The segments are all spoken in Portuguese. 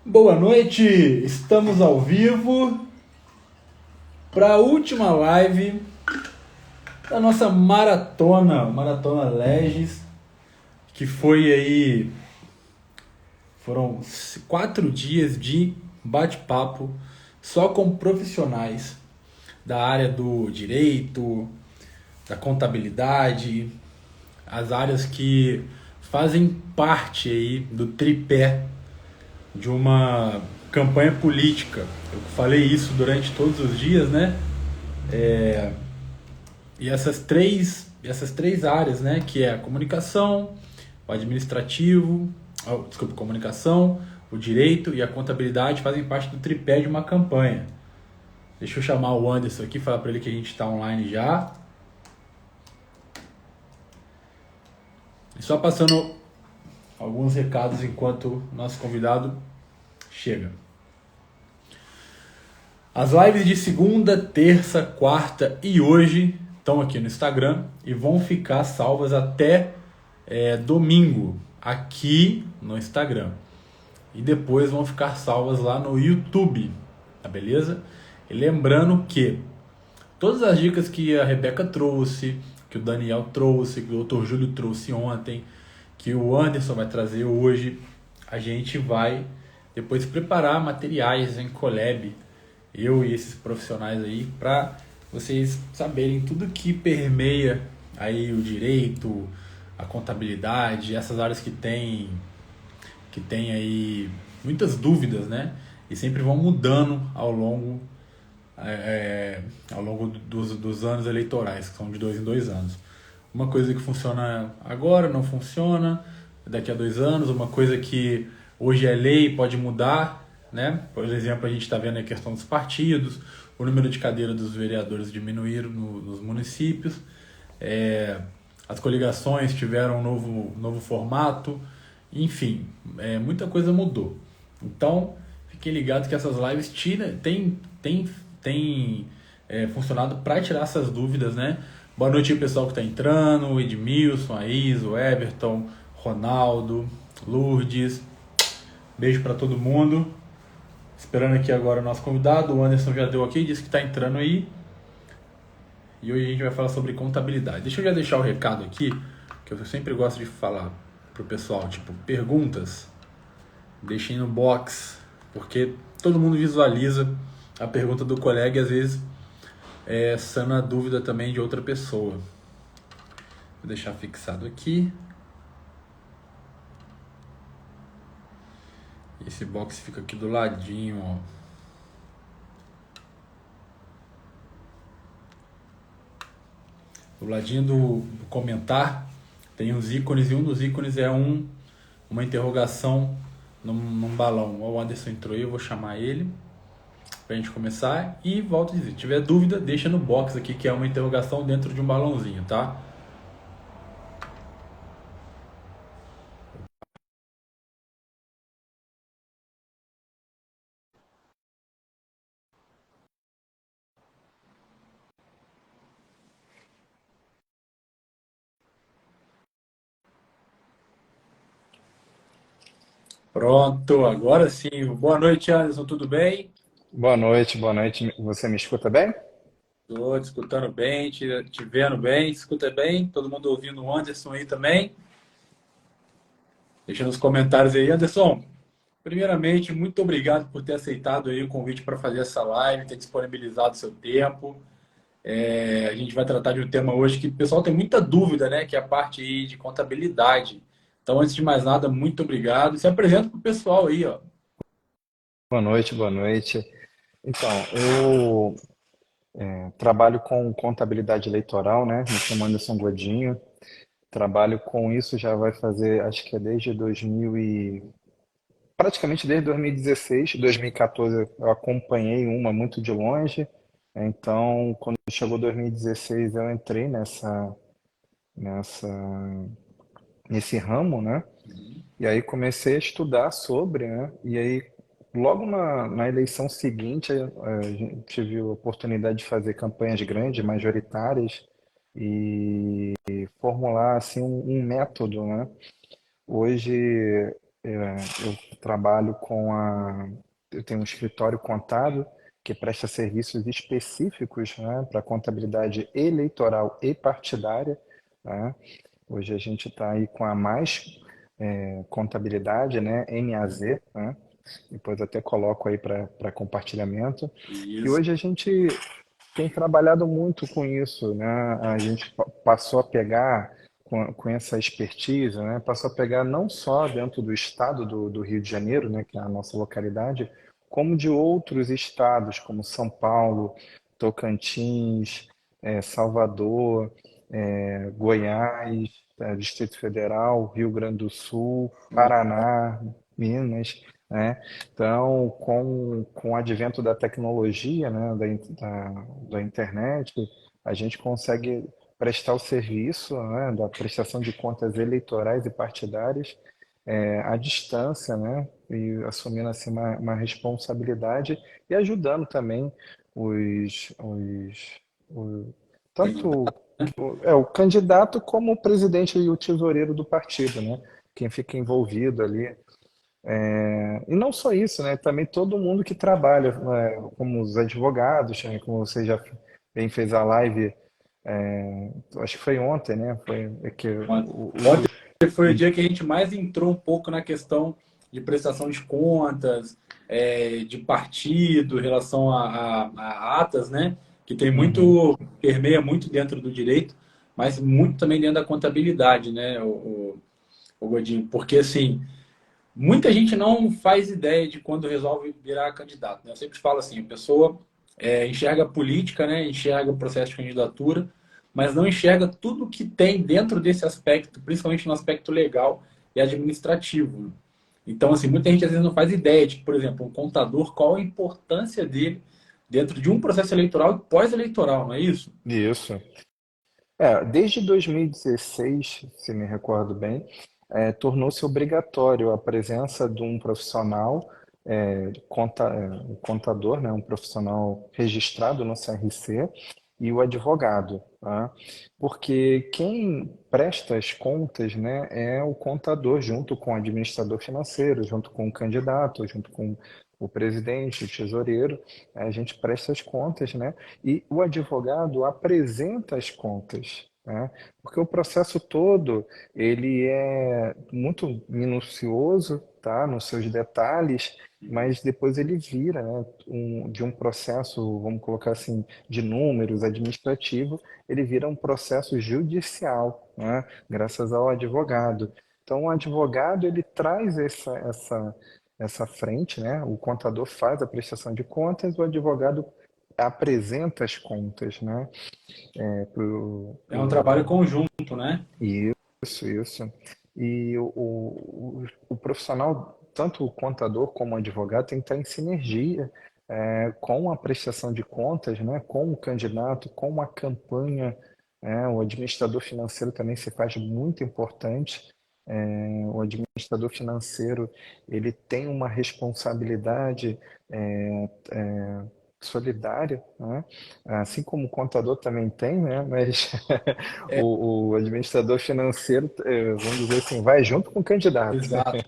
Boa noite, estamos ao vivo para a última live da nossa Maratona Legis, que foi aí, foram 4 dias de bate-papo só com profissionais da área do direito, da contabilidade, as áreas que fazem parte aí do tripé de uma campanha política. Eu falei isso durante todos os dias, né? E essas três áreas, né? Que é a comunicação, o administrativo, desculpa, comunicação, o direito e a contabilidade fazem parte do tripé de uma campanha. Deixa eu chamar o Anderson aqui, falar para ele que a gente está online já. E só passando alguns recados enquanto o nosso convidado chega. As lives de segunda, terça, quarta e hoje estão aqui no Instagram e vão ficar salvas até domingo aqui no Instagram. E depois vão ficar salvas lá no YouTube, tá beleza? E lembrando que todas as dicas que a Rebeca trouxe, que o Daniel trouxe, que o Dr. Júlio trouxe ontem, que o Anderson vai trazer hoje, a gente vai depois preparar materiais em collab, eu e esses profissionais aí, para vocês saberem tudo que permeia aí o direito, a contabilidade, essas áreas que tem aí muitas dúvidas, né? E sempre vão mudando ao longo dos anos eleitorais, que são de 2 em 2 anos. Uma coisa que funciona agora não funciona daqui a 2 anos, uma coisa que hoje é lei pode mudar, né? Por exemplo, a gente está vendo a questão dos partidos, o número de cadeiras dos vereadores diminuíram nos municípios, as coligações tiveram um novo formato, enfim, muita coisa mudou. Então, fiquem ligados que essas lives tem funcionado para tirar essas dúvidas, né? Boa noite aí, pessoal que está entrando, o Edmilson, a Isa, o Everton, Ronaldo, Lourdes. Beijo para todo mundo. Esperando aqui agora o nosso convidado, o Anderson já deu aqui, disse que está entrando aí. E hoje a gente vai falar sobre contabilidade. Deixa eu já deixar o recado aqui, que eu sempre gosto de falar pro pessoal, tipo, perguntas, deixem no box, porque todo mundo visualiza a pergunta do colega e às vezes sana a dúvida também de outra pessoa. Vou deixar fixado aqui. Esse box fica aqui do ladinho, ó. Do ladinho do comentar tem uns ícones e um dos ícones é uma interrogação num balão. O Anderson entrou aí, eu vou chamar ele pra gente começar e volto a dizer, se tiver dúvida, deixa no box aqui que é uma interrogação dentro de um balãozinho, tá? Pronto, agora sim. Boa noite, Anderson, tudo bem? Boa noite, boa noite. Você me escuta bem? Tô te escutando bem, te vendo bem, escuta bem, todo mundo ouvindo o Anderson aí também. Deixa nos comentários aí, Anderson. Primeiramente, muito obrigado por ter aceitado aí o convite para fazer essa live, ter disponibilizado seu tempo. A gente vai tratar de um tema hoje que o pessoal tem muita dúvida, né? Que é a parte aí de contabilidade. Então, antes de mais nada, muito obrigado. Se apresenta para o pessoal aí, ó. Boa noite, boa noite. Então, eu trabalho com contabilidade eleitoral, né? Me chamo Anderson Godinho. Trabalho com isso já vai fazer, acho que é desde 2000 e... praticamente desde 2016. 2014 eu acompanhei uma muito de longe. Então, quando chegou 2016, eu entrei nessa, nesse ramo, né? E aí comecei a estudar sobre, né? E aí, logo na eleição seguinte, tive a oportunidade de fazer campanhas grandes, majoritárias, e formular assim um método, né? Hoje eu trabalho com a. Eu tenho um escritório contábil que presta serviços específicos, né, para contabilidade eleitoral e partidária, né? Hoje a gente está aí com a Mais Contabilidade, né, MAZ, né? Depois até coloco aí para compartilhamento. E Isso. hoje a gente tem trabalhado muito com isso, né? A gente passou a pegar com essa expertise, né? Passou a pegar não só dentro do estado do Rio de Janeiro, né, que é a nossa localidade, como de outros estados, como São Paulo, Tocantins, Salvador, Goiás, Distrito Federal, Rio Grande do Sul, Paraná, Minas, né? Então, com o advento da tecnologia, né, da internet, a gente consegue prestar o serviço, né, da prestação de contas eleitorais e partidárias à distância, né, e assumindo assim uma responsabilidade e ajudando também os tanto o candidato como o presidente e o tesoureiro do partido, né, quem fica envolvido ali e não só isso, né? Também todo mundo que trabalha, né, como os advogados, né, como você já bem fez a live, acho que foi ontem, né? Foi que Ontem foi o dia que a gente mais entrou um pouco na questão de prestação de contas, de partido, em relação a atas, né? Que tem Uhum. muito, permeia muito dentro do direito, mas muito também dentro da contabilidade, né, o Godinho? Porque, assim, muita gente não faz ideia de quando resolve virar candidato, né? Eu sempre falo assim, a pessoa enxerga a política, né? Enxerga o processo de candidatura, mas não enxerga tudo que tem dentro desse aspecto, principalmente no aspecto legal e administrativo. Então, assim, muita gente às vezes não faz ideia de, por exemplo, um contador, qual a importância dele dentro de um processo eleitoral e pós-eleitoral, não é isso? Isso. Desde 2016, se me recordo bem, tornou-se obrigatório a presença de um profissional, um contador, né, um profissional registrado no CRC e o advogado, tá? Porque quem presta as contas, né, é o contador junto com o administrador financeiro, junto com o candidato, junto com o presidente, o tesoureiro, a gente presta as contas, né? E o advogado apresenta as contas, né? Porque o processo todo ele é muito minucioso, tá? Nos seus detalhes, mas depois ele vira, né, de um processo, vamos colocar assim, de números administrativo, ele vira um processo judicial, né? Graças ao advogado. Então, o advogado ele traz essa frente, né? O contador faz a prestação de contas, o advogado apresenta as contas, né? É um trabalho conjunto, né? Isso. E o profissional, tanto o contador como o advogado, tem que estar em sinergia com a prestação de contas, né? Com o candidato, com a campanha. O administrador financeiro também se faz muito importante. O administrador financeiro ele tem uma responsabilidade solidária, né? Assim como o contador também tem, né? Mas o administrador financeiro, vamos dizer assim, vai junto com o candidato. Exato.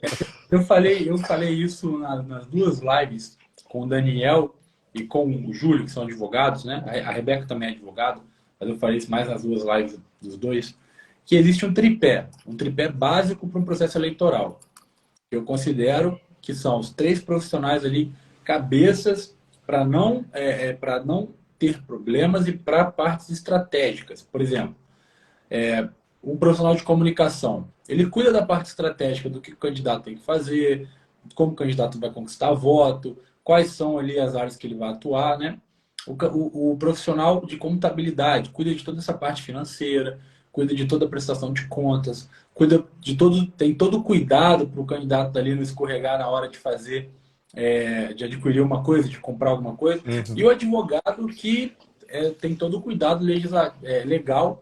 Eu falei isso nas duas lives com o Daniel e com o Júlio, que são advogados, né? A Rebeca também é advogado, mas eu falei isso mais nas duas lives dos dois, que existe um tripé básico para um processo eleitoral. Eu considero que são os três profissionais ali, cabeças para não ter problemas e para partes estratégicas. Por exemplo, um profissional de comunicação, ele cuida da parte estratégica do que o candidato tem que fazer, como o candidato vai conquistar voto, quais são ali as áreas que ele vai atuar, né? O profissional de contabilidade cuida de toda essa parte financeira, cuida de toda a prestação de contas, cuida de todo, tem todo o cuidado para o candidato ali não escorregar na hora de fazer, de adquirir uma coisa, de comprar alguma coisa, e Uhum. o advogado que tem todo o cuidado legal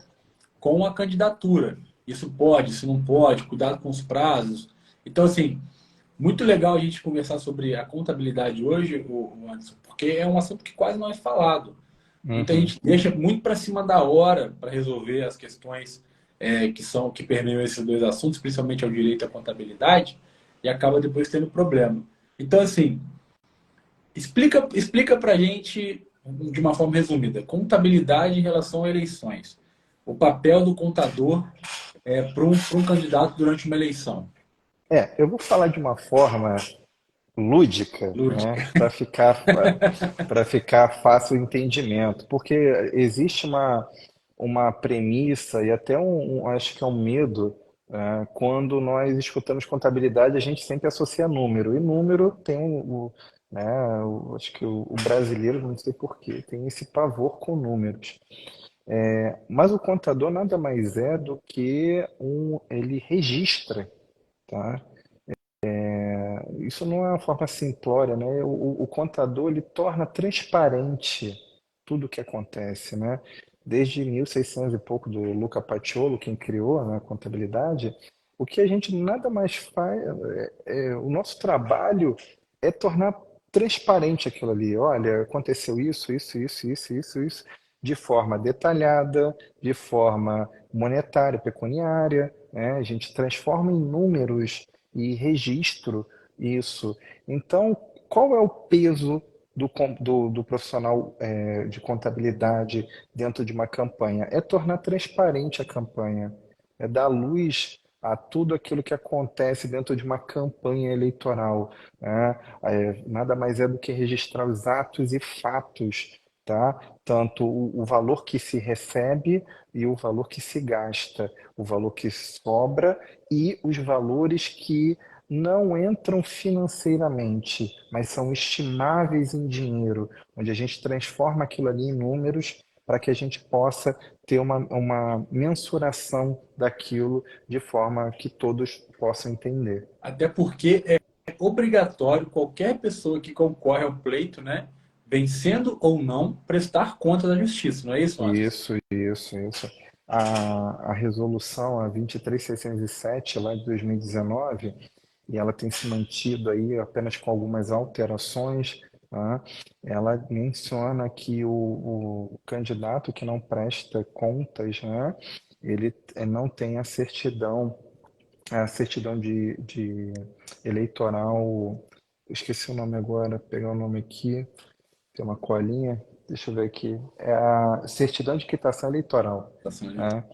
com a candidatura. Isso pode, isso não pode, cuidado com os prazos. Então, assim, muito legal a gente conversar sobre a contabilidade hoje, Anderson, porque é um assunto que quase não é falado. Muita Uhum. gente deixa muito para cima da hora para resolver as questões que permeiam esses dois assuntos, principalmente ao direito e à contabilidade. e acaba depois tendo problema. Então, assim, explica para a gente, de uma forma resumida, contabilidade em relação a eleições. O papel do contador para um candidato durante uma eleição. Eu vou falar de uma forma lúdica, né, Lúdica. para ficar fácil o entendimento, porque existe uma premissa e até acho que é um medo, quando nós escutamos contabilidade, a gente sempre associa número, e número tem né, acho que o brasileiro, não sei por quê, tem esse pavor com números. Mas o contador nada mais é do que ele registra, tá? Isso não é uma forma simplória, né? O contador ele torna transparente tudo o que acontece, né? Desde 1600 e pouco do Luca Paciolo, quem criou, né, a contabilidade, o que a gente nada mais faz, o nosso trabalho é tornar transparente aquilo ali. Olha, aconteceu isso, de forma detalhada, de forma monetária, pecuniária, né? A gente transforma em números e registro isso. Então, qual é o peso do profissional de contabilidade dentro de uma campanha? É tornar transparente a campanha, é dar luz a tudo aquilo que acontece dentro de uma campanha eleitoral, né? Nada mais é do que registrar os atos e fatos, tá? Tanto o valor que se recebe e o valor que se gasta, o valor que sobra e os valores que não entram financeiramente, mas são estimáveis em dinheiro, onde a gente transforma aquilo ali em números para que a gente possa ter uma mensuração daquilo de forma que todos possam entender. Até porque é obrigatório qualquer pessoa que concorre ao pleito, né, vencendo ou não, prestar conta da justiça, não é isso, Anderson? Isso. A resolução, a 23.607, lá de 2019, e ela tem se mantido aí apenas com algumas alterações, tá? Ela menciona que o candidato que não presta contas, né, ele não tem a certidão de eleitoral, eu esqueci o nome agora, pegar o nome aqui, tem uma colinha, deixa eu ver aqui. É a certidão de quitação eleitoral, Votação né?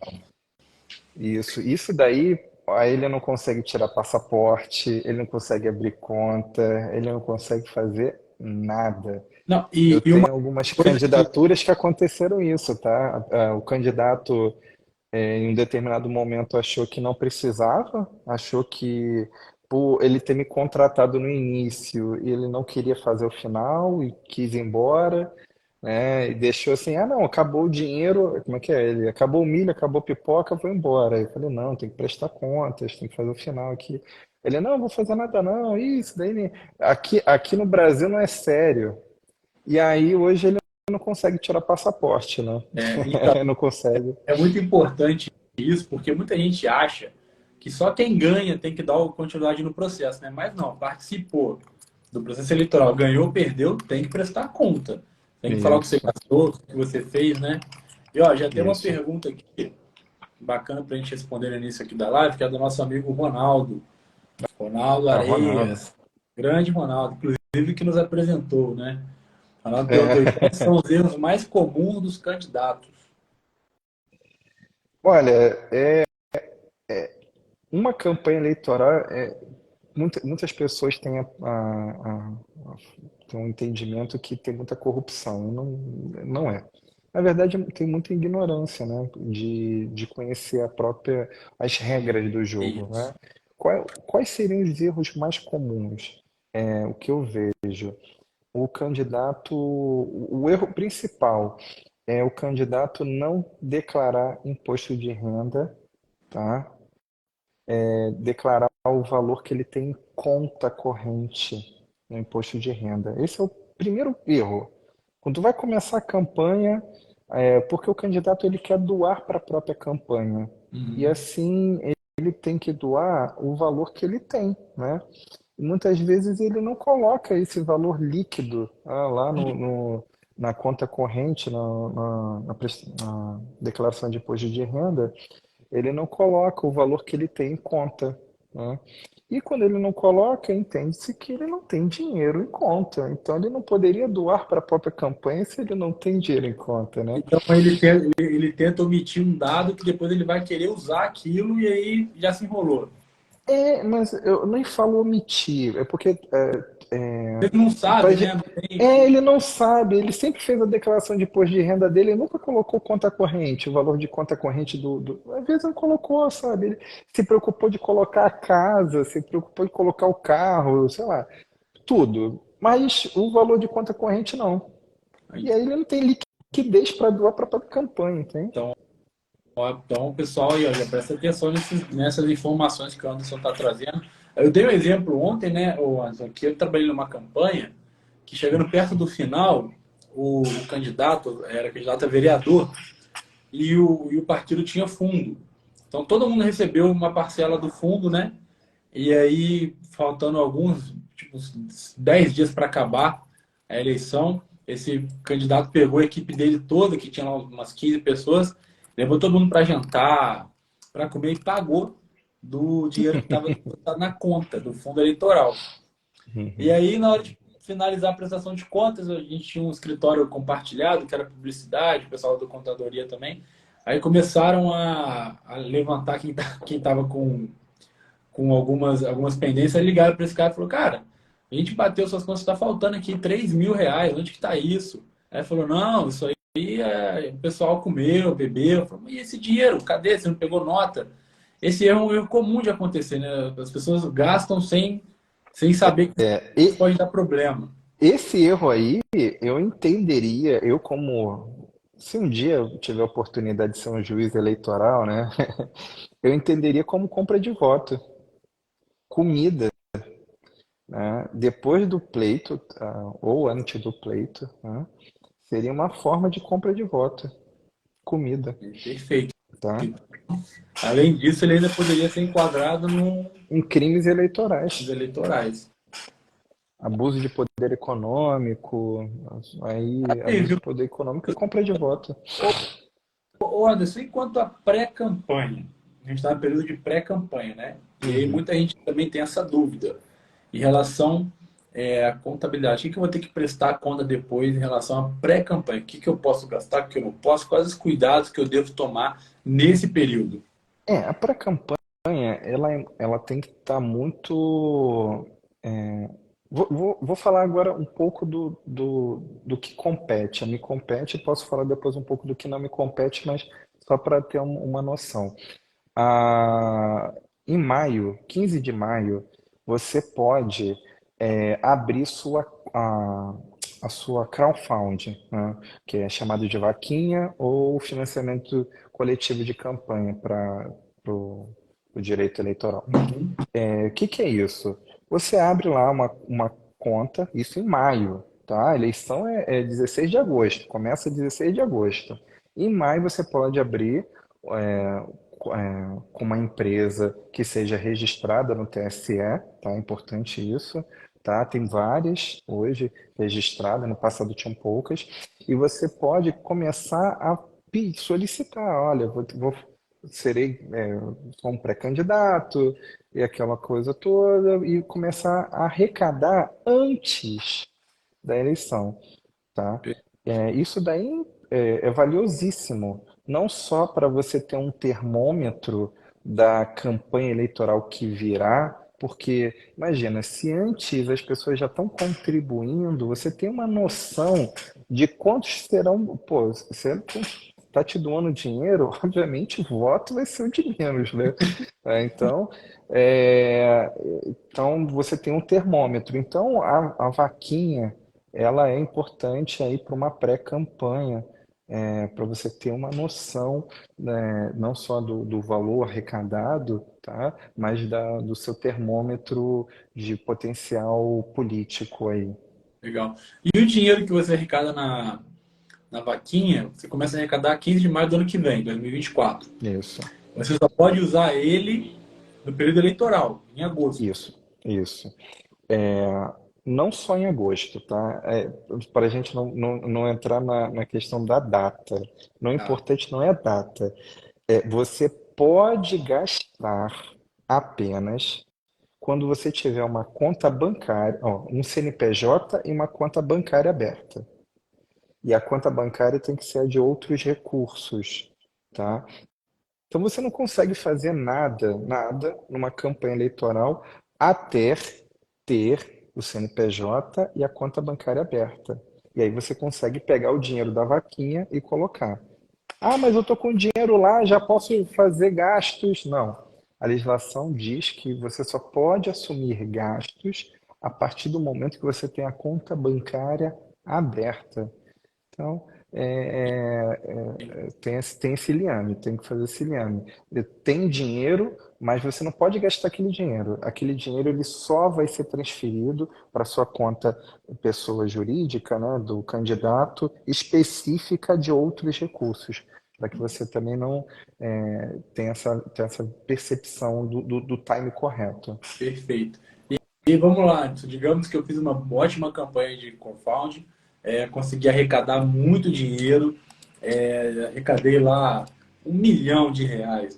eleitoral. Isso daí, aí ele não consegue tirar passaporte, ele não consegue abrir conta, ele não consegue fazer nada. Não, Eu e uma tenho algumas coisa que candidaturas que aconteceram isso, tá? O candidato, em um determinado momento, achou que não precisava, achou que por ele ter me contratado no início, ele não queria fazer o final e quis ir embora, né? E deixou assim, não, acabou o dinheiro, como é que é? Ele acabou o milho, acabou a pipoca, vou embora. Eu falei, não, tem que prestar contas, tem que fazer o final aqui. Ele, não, vou fazer nada não, isso daí aqui no Brasil não é sério. E aí hoje ele não consegue tirar passaporte, né? então, Não consegue. é muito importante isso, porque muita gente acha que só quem ganha tem que dar continuidade no processo, né? Mas não, participou do processo eleitoral, ganhou, perdeu, tem que prestar conta. Tem que falar o que você Isso, gastou, o que você fez, né? E ó, já tem uma isso. pergunta aqui bacana para a gente responder no início aqui da live, que é do nosso amigo Ronaldo. Ronaldo Ah, Ronaldo. Areias. Grande Ronaldo, inclusive que nos apresentou, né? Ronaldo perguntou aí, quais É. são os erros mais comuns dos candidatos? Olha, uma campanha eleitoral muitas pessoas têm um entendimento que tem muita corrupção, e não é. Na verdade, tem muita ignorância, né, de conhecer as regras do jogo, Isso. né? Quais seriam os erros mais comuns? O que eu vejo, o erro principal é o candidato não declarar imposto de renda, tá? Declarar o valor que ele tem em conta corrente no imposto de renda. Esse é o primeiro erro. Quando tu vai começar a campanha, porque o candidato ele quer doar para a própria campanha. E Uhum. assim ele tem que doar o valor que ele tem, né? E muitas vezes ele não coloca esse valor líquido lá na conta corrente, na declaração de imposto de renda, ele não coloca o valor que ele tem em conta. né? E quando ele não coloca, entende-se que ele não tem dinheiro em conta. Então ele não poderia doar para a própria campanha se ele não tem dinheiro em conta, né? Então ele tenta omitir um dado que depois ele vai querer usar aquilo e aí já se enrolou. Mas eu nem falo omitir, é porque Ele não pra sabe, gen- né? Não tem. ele não sabe, ele sempre fez a declaração de imposto de renda dele, ele nunca colocou conta corrente, o valor de conta corrente às vezes não colocou, sabe? Ele se preocupou de colocar a casa, se preocupou de colocar o carro, sei lá, tudo. Mas o valor de conta corrente não. E aí ele não tem liquidez para doar para a campanha, entende? Então, pessoal, aí, ó, já presta atenção nessas informações que o Anderson está trazendo. Eu dei um exemplo ontem, né, o Anderson, que eu trabalhei numa campanha que, chegando perto do final, o candidato era candidato a vereador e o partido tinha fundo. Então, todo mundo recebeu uma parcela do fundo, né? E aí, faltando alguns, tipo, uns 10 dias para acabar a eleição, esse candidato pegou a equipe dele toda, que tinha lá umas 15 pessoas, levou todo mundo para jantar, para comer e pagou do dinheiro que estava depositado na conta do fundo eleitoral. E Uhum. aí, na hora de finalizar a prestação de contas, a gente tinha um escritório compartilhado, que era publicidade, o pessoal da contadoria também. Aí começaram a levantar quem estava com algumas pendências, ligaram para esse cara e falou, cara, a gente bateu suas contas, está faltando aqui R$ 3.000, onde que está isso? Aí ele falou, não, isso aí o pessoal comeu, bebeu. Eu falei, e esse dinheiro, cadê? Você não pegou nota? Esse erro é um erro comum de acontecer, né? As pessoas gastam sem saber que isso E pode dar problema. esse erro aí, eu entenderia, eu como, se um dia eu tiver a oportunidade de ser um juiz eleitoral, né, eu entenderia como compra de voto, comida, né, depois do pleito, ou antes do pleito, né, seria uma forma de compra de voto, comida, Perfeito. tá? Além disso, ele ainda poderia ser enquadrado nos Em crimes eleitorais, eleitorais. abuso de poder econômico, aí Aí, abuso viu? de poder econômico e compra de voto. Ô, Anderson, enquanto a pré-campanha, a gente está no período de pré-campanha, né? E aí Uhum. muita gente também tem essa dúvida em relação à contabilidade. O que que eu vou ter que prestar conta depois em relação à pré-campanha? O que que eu posso gastar, o que eu não posso? Quais os cuidados que eu devo tomar nesse período? A pré-campanha, ela tem que estar muito. é, vou falar agora um pouco do que compete. A me compete, posso falar depois um pouco do que não me compete, mas só para ter uma noção. Ah, em maio, 15 de maio, você pode abrir a, a sua crowdfunding, né, que é chamado de vaquinha ou financiamento coletivo de campanha para o direito eleitoral. Uhum. O que que é isso? Você abre lá uma conta, isso em maio, tá? A eleição é 16 de agosto, começa 16 de agosto. Em maio você pode abrir é, com uma empresa que seja registrada no TSE, tá? É importante isso, tá? Tem várias hoje registradas, no passado tinham poucas, e você pode começar a solicitar, olha, serei, sou um pré-candidato, e aquela coisa toda, e começar a arrecadar antes da eleição, tá? Isso daí é valiosíssimo, não só para você ter um termômetro da campanha eleitoral que virá, porque imagina, se antes as pessoas já estão contribuindo, você tem uma noção de quantos serão, pô, você está te doando dinheiro, obviamente o voto vai ser o de menos, né? Então, é, então você tem um termômetro. Então a vaquinha ela é importante aí para uma pré-campanha, para você ter uma noção, né, não só do valor arrecadado, tá, mas do seu termômetro de potencial político aí. Legal. E o dinheiro que você arrecada na vaquinha, você começa a arrecadar 15 de maio do ano que vem, 2024. Isso, Você só pode usar ele no período eleitoral, em agosto. isso. Não só em agosto, tá? Para a gente não entrar na questão da data. O Tá? importante não é a data. Você pode gastar apenas quando você tiver uma conta bancária, ó, um CNPJ e uma conta bancária aberta. E a conta bancária tem que ser a de outros recursos, tá? Então você não consegue fazer nada numa campanha eleitoral até ter o CNPJ e a conta bancária aberta. E aí você consegue pegar o dinheiro da vaquinha e colocar. Ah, mas eu estou com dinheiro lá, já posso fazer gastos. Não. A legislação diz que você só pode assumir gastos a partir do momento que você tem a conta bancária aberta. Então, tem esse liame, tem que fazer esse liame. Tem dinheiro, mas você não pode gastar aquele dinheiro. Aquele dinheiro ele só vai ser transferido para sua conta pessoa jurídica, né, do candidato, específica de outros recursos, para que você também não tenha essa percepção do time correto. Perfeito. E vamos lá, digamos que eu fiz uma ótima campanha de crowdfunding, consegui arrecadar muito dinheiro, arrecadei lá R$ 1 milhão,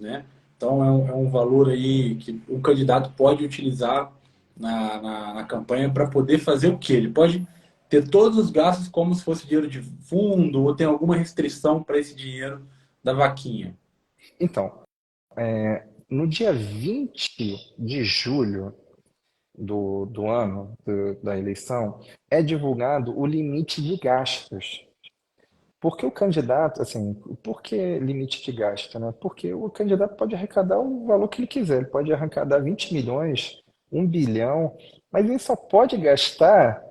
né? Então é um valor aí que o candidato pode utilizar na campanha para poder fazer o quê? Ele pode ter todos os gastos como se fosse dinheiro de fundo ou tem alguma restrição para esse dinheiro da vaquinha. Então, no dia 20 de julho do ano da eleição, é divulgado o limite de gastos. Porque o candidato, assim, por que limite de gasto, né? Porque o candidato pode arrecadar o valor que ele quiser, ele pode arrecadar 20 milhões, 1 bilhão, mas ele só pode gastar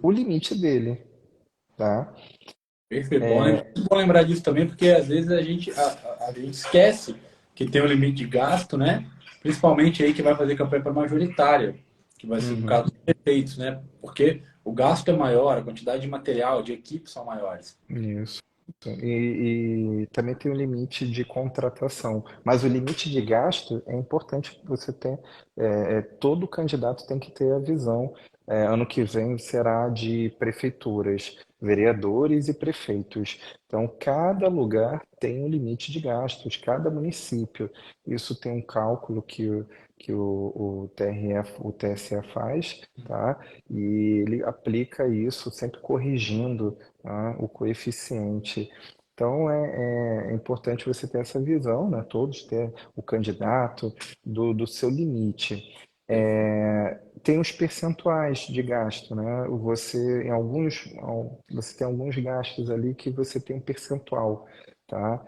o limite dele, tá? Perfeito. Bom lembrar disso também, porque às vezes a gente esquece que tem um limite de gasto, né? Principalmente aí que vai fazer campanha para majoritária, que vai ser no Uhum. caso dos prefeitos, né? Porque o gasto é maior, a quantidade de material, de equipe são maiores. Isso. E também tem o limite de contratação. Mas o limite de gasto é importante que você tenha. Todo candidato tem que ter a visão. Ano que vem será de prefeituras, vereadores e prefeitos. Então, cada lugar tem um limite de gastos, cada município. Isso tem um cálculo que o TRF, o TSE faz, tá? E ele aplica isso sempre corrigindo, tá, o coeficiente. Então é importante você ter essa visão, né? Todos ter o candidato do seu limite. Tem os percentuais de gasto, né? Você tem alguns gastos ali que você tem um percentual, tá?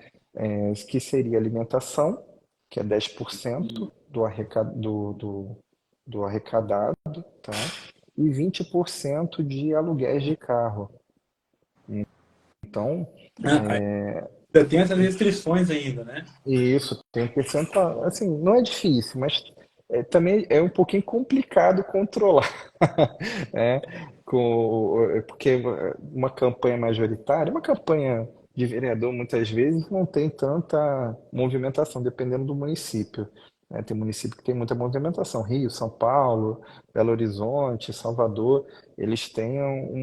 Que seria alimentação, que é 10% do arrecadado, tá? E 20% de aluguéis de carro. Então, Ah, ainda tem essas restrições ainda, né? isso tem um percentual. Assim, não é difícil, mas também é um pouquinho complicado controlar, né? Porque uma campanha majoritária, uma campanha de vereador, muitas vezes não tem tanta movimentação, dependendo do município, né? Tem município que tem muita movimentação, Rio, São Paulo, Belo Horizonte, Salvador, eles têm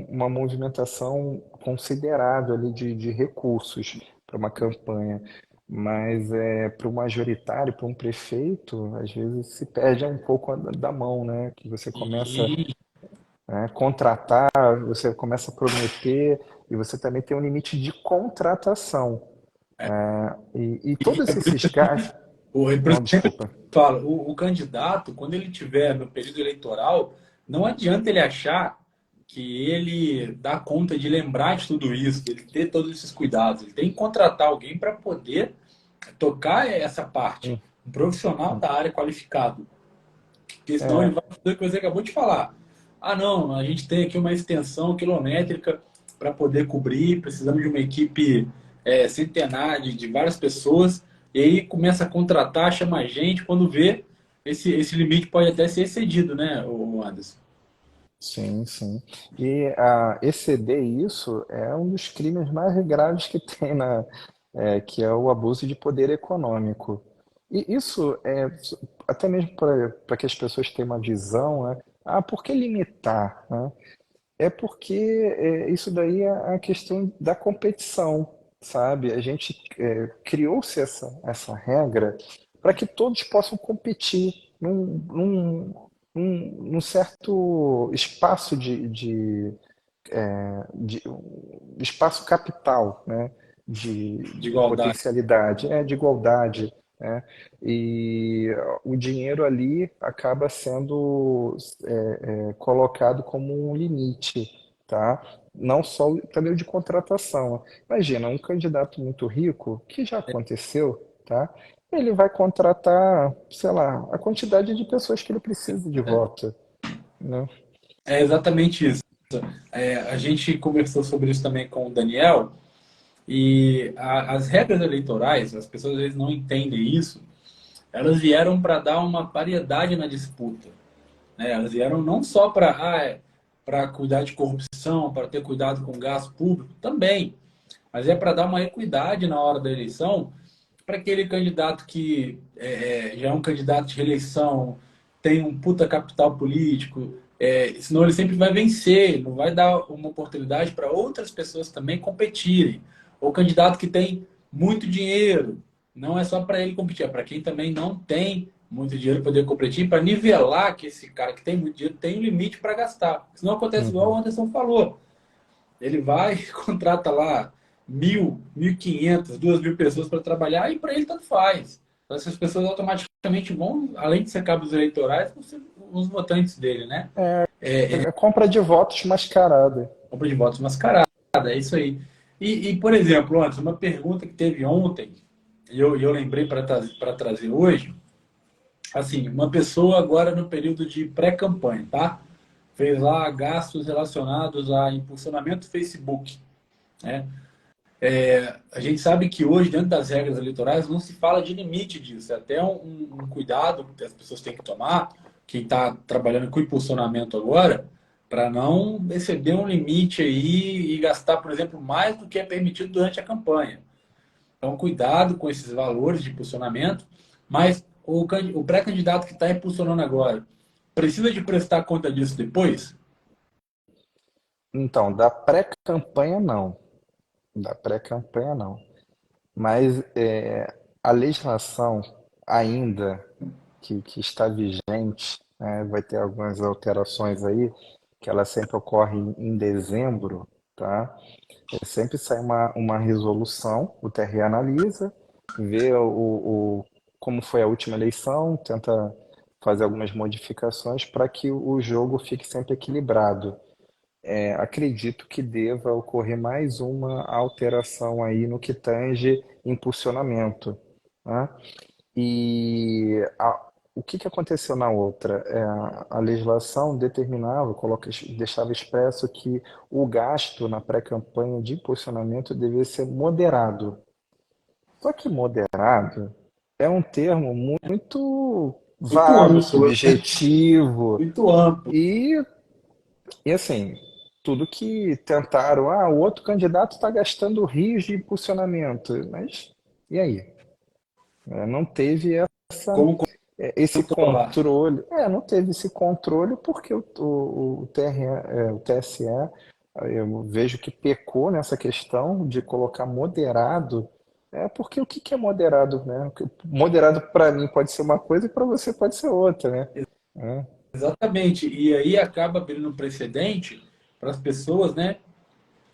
uma movimentação considerável ali de recursos para uma campanha. Mas para o majoritário, para um prefeito, às vezes se perde um pouco da mão, né? Que você começa, E, né, contratar, você começa a prometer, e você também tem um limite de contratação. E e todos é por isso esses gastos. por isso Não, que eu sempre desculpa. falo, o candidato, quando ele tiver no período eleitoral, não adianta ele achar que ele dá conta de lembrar de tudo isso, ele ter todos esses cuidados. Ele tem que contratar alguém para poder tocar essa parte. Um profissional da área qualificado. Porque senão ele É, vai fazer o que você acabou de falar. Ah, não, a gente tem aqui uma extensão quilométrica para poder cobrir, precisamos de uma equipe centenária de várias pessoas, e aí começa a contratar, chama gente, quando vê, esse limite pode até ser excedido, né, o Anderson? sim, sim. E exceder isso é um dos crimes mais graves que tem que é o abuso de poder econômico. E isso até mesmo para que as pessoas tenham uma visão, né? Ah, por que limitar, né? É porque isso daí é a questão da competição, sabe? A gente criou-se essa regra para que todos possam competir um certo espaço de espaço capital, né? de De igualdade. potencialidade, de igualdade, né? E o dinheiro ali acaba sendo colocado como um limite, tá? Não só também o de contratação. Imagina, um candidato muito rico, que já aconteceu, tá? Ele vai contratar, sei lá, a quantidade de pessoas que ele precisa de voto, né? É exatamente isso. A gente conversou sobre isso também com o Daniel, e as regras eleitorais, as pessoas às vezes não entendem isso, elas vieram para dar uma variedade na disputa. Né? Elas vieram não só para cuidar de corrupção, para ter cuidado com o gasto público, também, mas é para dar uma equidade na hora da eleição, para aquele candidato que já é um candidato de reeleição, tem um puta capital político, senão ele sempre vai vencer, não vai dar uma oportunidade para outras pessoas também competirem. Ou candidato que tem muito dinheiro, não é só para ele competir, é para quem também não tem muito dinheiro para poder competir, para nivelar que esse cara que tem muito dinheiro tem um limite para gastar. Senão acontece igual o Uhum. Anderson falou. Ele vai, contrata lá 1.000, 1.500, 2.000 pessoas para trabalhar e para ele tanto faz. Então, essas pessoas automaticamente vão, além de ser cabos eleitorais, vão ser os votantes dele, né? É compra de votos mascarada. Compra de votos mascarada, é isso aí. Por exemplo, antes, uma pergunta que teve ontem, e eu lembrei para trazer hoje, assim, uma pessoa agora no período de pré-campanha, tá? Fez lá gastos relacionados a impulsionamento do Facebook, né? A gente sabe que hoje, dentro das regras eleitorais, não se fala de limite disso. É até um cuidado que as pessoas têm que tomar, quem está trabalhando com impulsionamento agora, para não exceder um limite aí e gastar, por exemplo, mais do que é permitido durante a campanha. Então, cuidado com esses valores de impulsionamento, mas o pré-candidato que está impulsionando agora, precisa de prestar conta disso depois? Então, da pré-campanha não. Da pré-campanha não. Mas a legislação ainda que está vigente, né, vai ter algumas alterações aí, que ela sempre ocorre em dezembro, tá? Sempre sai uma resolução, o TRE analisa, vê como foi a última eleição, tenta fazer algumas modificações para que o jogo fique sempre equilibrado. Acredito que deva ocorrer mais uma alteração aí no que tange impulsionamento, né? O que aconteceu na outra? A legislação determinava, deixava expresso que o gasto na pré-campanha de impulsionamento devia ser moderado. Só que moderado é um termo muito Muito vago, amplo, subjetivo, muito amplo. e assim, tudo que tentaram, o outro candidato está gastando rios de impulsionamento, mas e aí? Não teve Como esse controlar? controle, não teve esse controle porque o o TSE, eu vejo que pecou nessa questão de colocar moderado, porque o que que é moderado, né? Moderado para mim pode ser uma coisa e para você pode ser outra, né? É. Exatamente. E aí acaba abrindo um precedente para as pessoas, né,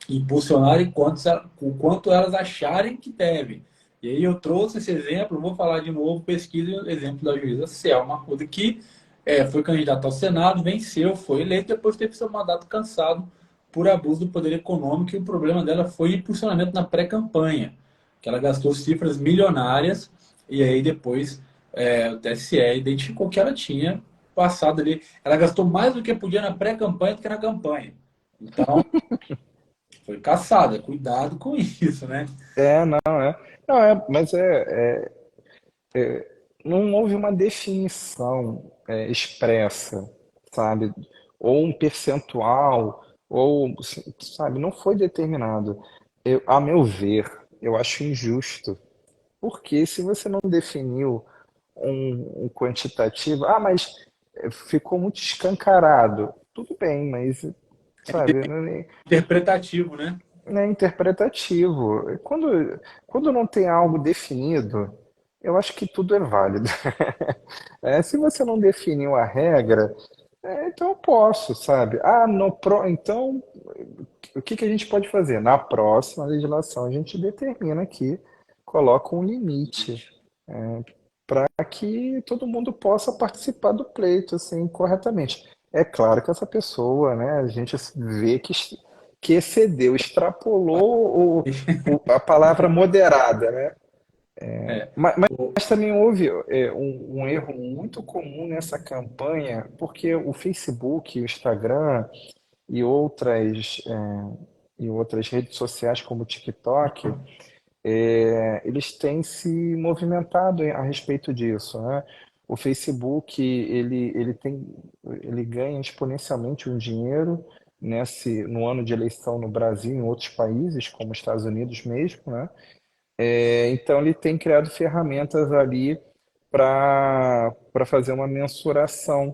impulsionarem o quanto elas acharem que devem. E aí eu trouxe esse exemplo, vou falar de novo, pesquisa e exemplo da juíza Selma Arruda, que foi candidata ao Senado, venceu, foi eleita, depois teve seu mandato cansado por abuso do poder econômico, e o problema dela foi impulsionamento na pré-campanha, que ela gastou cifras milionárias, e aí depois o TSE identificou que ela tinha passado ali, ela gastou mais do que podia na pré-campanha do que na campanha. Então, foi caçada, cuidado com isso, né? Não, Não, mas não houve uma definição expressa, sabe? Ou um percentual, ou, sabe, não foi determinado. A meu ver, eu acho injusto, porque se você não definiu um quantitativo, mas ficou muito escancarado. Tudo bem, mas, sabe, Interpretativo, né? não é interpretativo. Quando não tem algo definido, eu acho que tudo é válido. Se você não definiu a regra, então eu posso, sabe? Então, o que que a gente pode fazer? Na próxima legislação, a gente determina aqui, coloca um limite para que todo mundo possa participar do pleito, assim, corretamente. É claro que essa pessoa, né, a gente vê que excedeu, extrapolou a palavra moderada, né? É, Mas também houve um erro muito comum nessa campanha, porque o Facebook, o Instagram e outras redes sociais como o TikTok, eles têm se movimentado a respeito disso, né? O Facebook, ele ganha exponencialmente um dinheiro no ano de eleição no Brasil e em outros países, como os Estados Unidos mesmo, né? Então ele tem criado ferramentas ali para fazer uma mensuração,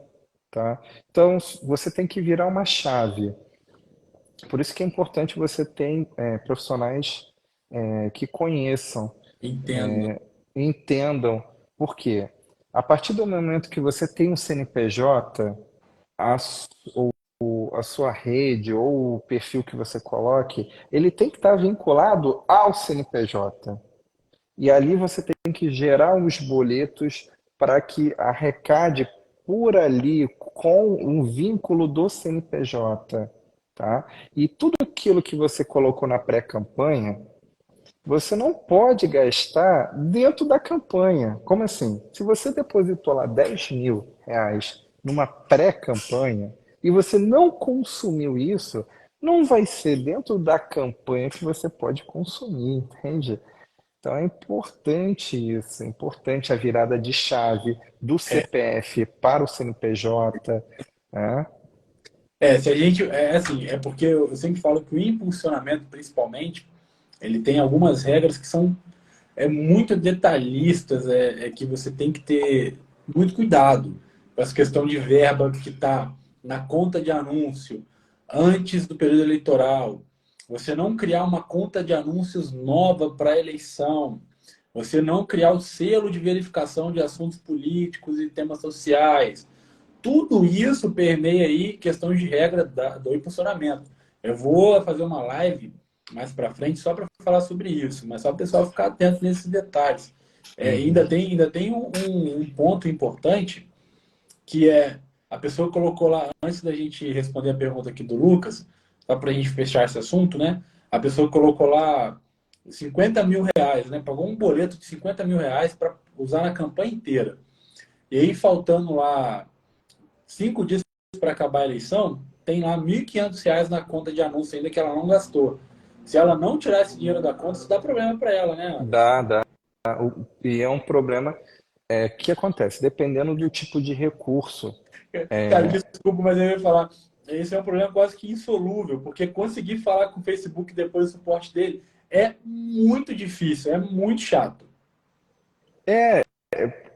tá? Então você tem que virar uma chave. Por isso que é importante você ter profissionais que conheçam, entendo. entendam. Por quê? A partir do momento que você tem um CNPJ, a, s- a sua rede ou o perfil que você coloque, ele tem que estar vinculado ao CNPJ. E ali você tem que gerar uns boletos para que arrecade por ali com um vínculo do CNPJ, tá? E tudo aquilo que você colocou na pré-campanha, você não pode gastar dentro da campanha. Como assim? Se você depositou lá R$ 10.000 numa pré-campanha e você não consumiu isso, não vai ser dentro da campanha que você pode consumir, entende? Então é importante isso, é importante a virada de chave do CPF para o CNPJ, né? Se a gente. É assim, é porque eu sempre falo que o impulsionamento, principalmente, ele tem algumas regras que são muito detalhistas, que você tem que ter muito cuidado com essa questão de verba que está na conta de anúncio antes do período eleitoral. Você não criar uma conta de anúncios nova para a eleição. Você não criar o selo de verificação de assuntos políticos e temas sociais. Tudo isso permeia aí questões de regra do impulsionamento. Eu vou fazer uma live mais para frente só para falar sobre isso, mas só o pessoal ficar atento nesses detalhes. Uhum. Ainda tem um ponto importante que é a pessoa colocou lá, antes da gente responder a pergunta aqui do Lucas, só para a gente fechar esse assunto, né? A pessoa colocou lá R$ 50.000, né? Pagou um boleto de R$ 50.000 para usar na campanha inteira. E aí, faltando lá 5 dias para acabar a eleição, tem lá R$ 1.500 na conta de anúncio ainda que ela não gastou. Se ela não tirar esse dinheiro da conta, isso dá problema para ela, né, Anderson? Dá. E é um problema que acontece, dependendo do tipo de recurso. Cara, desculpa, mas eu ia falar, esse é um problema quase que insolúvel, porque conseguir falar com o Facebook depois do suporte dele é muito difícil, é muito chato.